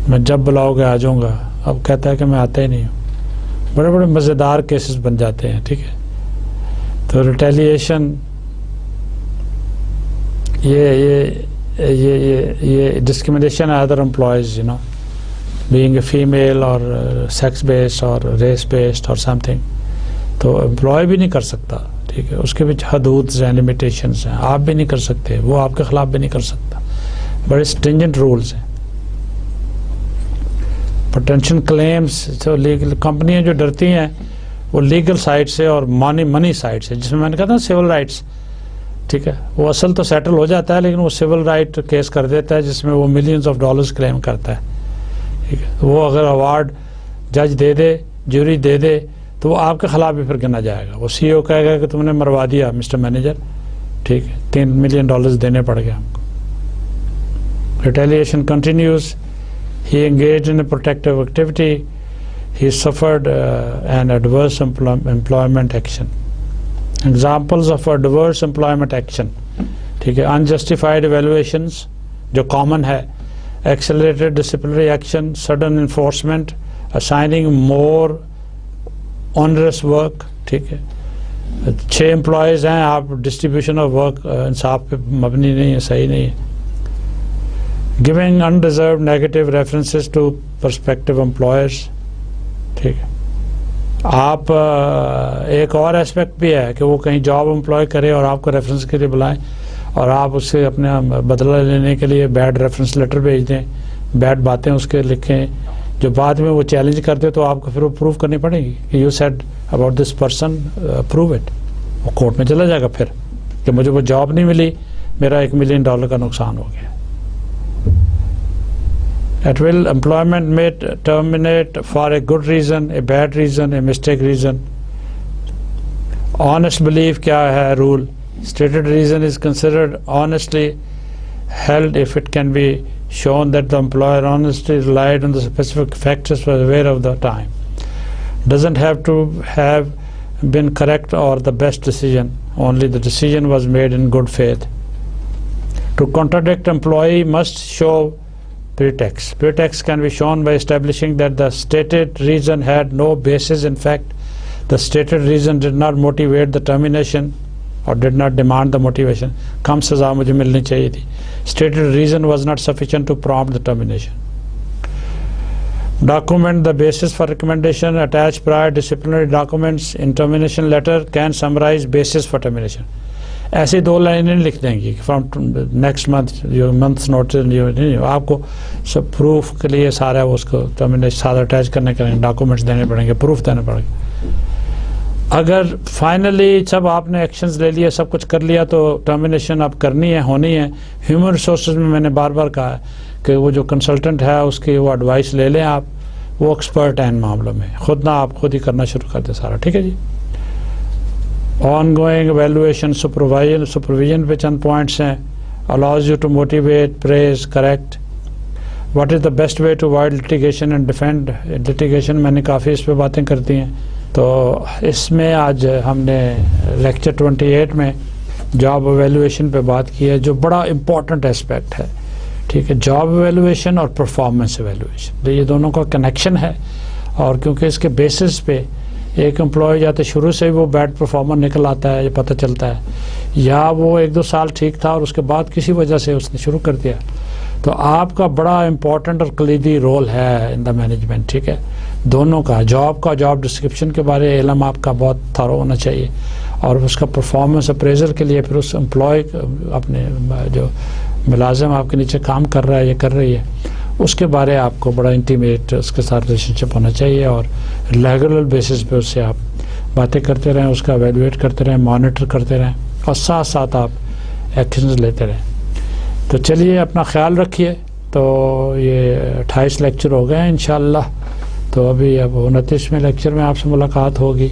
میں جب بلاؤ گے آ جاؤں گا. اب کہتا ہے کہ میں آتا ہی نہیں ہوں. بڑے بڑے مزیدار کیسز بن جاتے ہیں. ٹھیک ہے. تو ریٹیلیشن یہ discrimination other employees, you know, being a female or sex based or race based or something, تو امپلائی بھی نہیں کر سکتا. ٹھیک ہے. اس کے بھی حدود ہیں, لمیٹیشنز ہیں, آپ بھی نہیں کر سکتے, وہ آپ کے خلاف بھی نہیں کر سکتا. بڑے اسٹرنجنٹ رولز ہیں. پوٹینشیل کلیمز, تو لیگل کمپنیاں جو ڈرتی ہیں وہ لیگل سائڈ سے اور منی سائڈ سے, جس میں میں نے کہا تھا سول رائٹس. ٹھیک ہے. وہ اصل تو سیٹل ہو جاتا ہے لیکن وہ سول رائٹ کیس کر دیتا ہے جس میں وہ ملینز آف ڈالرز کلیم کرتا ہے. ٹھیک ہے. وہ اگر اوارڈ جج دے دے, جوری دے دے, تو وہ آپ کے خلاف بھی پھر گنا جائے گا. وہ سی او کہے گا کہ تم نے مروا دیا مسٹر مینیجر, ٹھیک ہے, $3 million دینے پڑ گئے ہم کو. Retaliation continues. He engaged in a protective activity. He suffered an adverse employment action. Examples of adverse employment action, ٹھیک ہے, unjustified evaluations جو common ہے, accelerated disciplinary action, sudden enforcement, assigning more onerous work, ٹھیک ہے, 6 employees ہیں, آپ distribution of work انصاف پہ مبنی نہیں ہے, صحیح نہیں ہے. Giving undeserved negative references to prospective employers, ٹھیک ہے. آپ ایک اور اسپیکٹ بھی ہے کہ وہ کہیں جاب امپلائی کرے اور آپ کو ریفرنس کے لیے بلائیں اور آپ اس سے اپنے بدلہ لینے کے لیے بیڈ ریفرنس لیٹر بھیج دیں, بیڈ باتیں اس کے لکھیں, جو بعد میں وہ چیلنج کرتے تو آپ کو پھر وہ پروف کرنی پڑے گی کہ you said about this person, prove it. وہ کورٹ میں چلا جائے گا پھر کہ مجھے وہ جاب نہیں ملی, میرا $1 million کا نقصان ہو گیا. At will, employment may terminate for a good reason, a bad reason, a mistake reason. Honest belief kya hai rule? Stated reason is considered honestly held if it can be shown that the employer honestly relied on the specific factors, was aware of the time. Doesn't have to have been correct or the best decision, only the decision was made in good faith. To contradict, employee must show pretext. Pretext can be shown by establishing that the stated reason had no basis. In fact, the stated reason did not motivate the termination or did not demand the motivation. Kam saza mujhe milni chahiye thi. Stated reason was not sufficient to prompt the termination. Document the basis for recommendation. Attach prior disciplinary documents in termination letter can summarize basis for termination. ایسی 2 لائنیں لکھ دیں گی from next month, جو months notice, آپ کو سب proof کے لیے سارا اس کو ٹرمینیشن سارا اٹیچ کرنے کے لیے ڈاکومنٹس دینے پڑیں گے, پروف دینے پڑیں گے. اگر فائنلی سب آپ نے ایکشنز لے لیا, سب کچھ کر لیا, تو ٹرمینیشن اب کرنی ہے, ہونی ہے. ہیومن ریسورسز میں نے بار بار کہا ہے کہ وہ جو کنسلٹنٹ ہے اس کی وہ ایڈوائس لے لیں آپ, وہ ایکسپرٹ ہیں ان معاملوں میں, خود نہ آپ خود ہی کرنا شروع کر دیں سارا, ٹھیک ہے جی. Ongoing evaluation, supervision پہ چند پوائنٹس ہیں. allows you to motivate, praise, correct. What is the best way to avoid litigation and defend litigation? میں نے کافی اس پہ باتیں کرتی ہیں. تو اس میں آج ہم نے لیکچر 28 میں جاب ایویلویشن پہ بات کی ہے, جو بڑا امپورٹنٹ اسپیکٹ ہے, ٹھیک ہے. جاب ایویلویشن اور پرفارمنس ایویلویشن, تو یہ دونوں کا کنیکشن ہے. اور کیونکہ اس کے بیسس پہ ایک امپلائی جاتے شروع سے وہ بیڈ پرفارمر نکل آتا ہے, یہ پتہ چلتا ہے, یا وہ 1-2 سال ٹھیک تھا اور اس کے بعد کسی وجہ سے اس نے شروع کر دیا, تو آپ کا بڑا امپورٹنٹ اور کلیدی رول ہے ان دا مینجمنٹ, ٹھیک ہے. دونوں کا, جاب ڈسکرپشن کے بارے علم آپ کا بہت تھارو ہونا چاہیے, اور اس کا پرفارمنس اپریزل کے لیے پھر اس امپلائی اپنے جو ملازم آپ کے نیچے کام کر رہا ہے یا کر رہی ہے, اس کے بارے آپ کو بڑا انٹیمیٹ اس کے ساتھ ریلیشن شپ ہونا چاہیے, اور ریگولر بیسس پہ اس سے آپ باتیں کرتے رہیں, اس کا ایویلویٹ کرتے رہیں, مانیٹر کرتے رہیں, اور ساتھ ساتھ آپ ایکشنز لیتے رہیں. تو چلیے اپنا خیال رکھیے. تو یہ 28 لیکچر ہو گئے ہیں انشاءاللہ. تو ابھی اب 29ویں لیکچر میں آپ سے ملاقات ہوگی,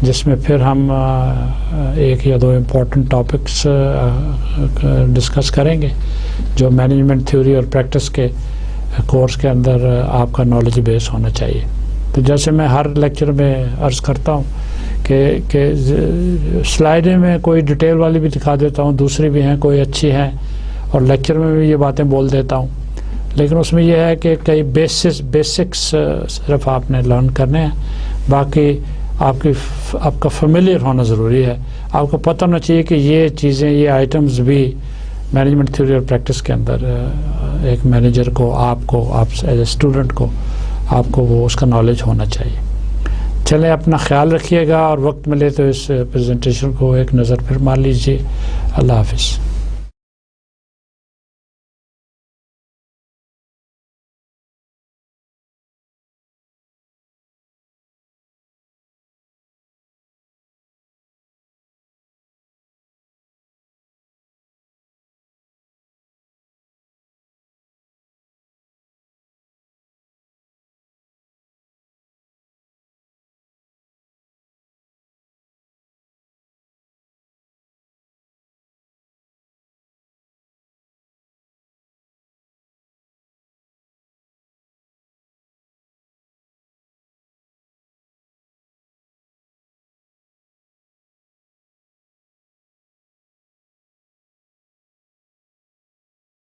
جس میں پھر ہم 1 یا 2 امپورٹنٹ ٹاپکس ڈسکس کریں گے, جو مینجمنٹ تھیوری اور پریکٹس کے کورس کے اندر آپ کا نالج بیس ہونا چاہیے. تو جیسے میں ہر لیکچر میں عرض کرتا ہوں کہ سلائڈیں میں کوئی ڈیٹیل والی بھی دکھا دیتا ہوں, دوسری بھی ہیں کوئی اچھی ہیں, اور لیکچر میں بھی یہ باتیں بول دیتا ہوں, لیکن اس میں یہ ہے کہ کئی بیسکس صرف آپ نے لرن کرنے ہیں, باقی آپ کا فیملیئر ہونا ضروری ہے. آپ کو پتہ ہونا چاہیے کہ یہ چیزیں, یہ آئٹمز بھی مینجمنٹ تھیوری اور پریکٹس کے اندر ایک مینیجر کو, آپ ایز اے اسٹوڈنٹ کو, آپ کو وہ اس کا نالج ہونا چاہیے. چلیں اپنا خیال رکھیے گا, اور وقت ملے تو اس پریزنٹیشن کو ایک نظر پھر مار لیجیے. اللہ حافظ.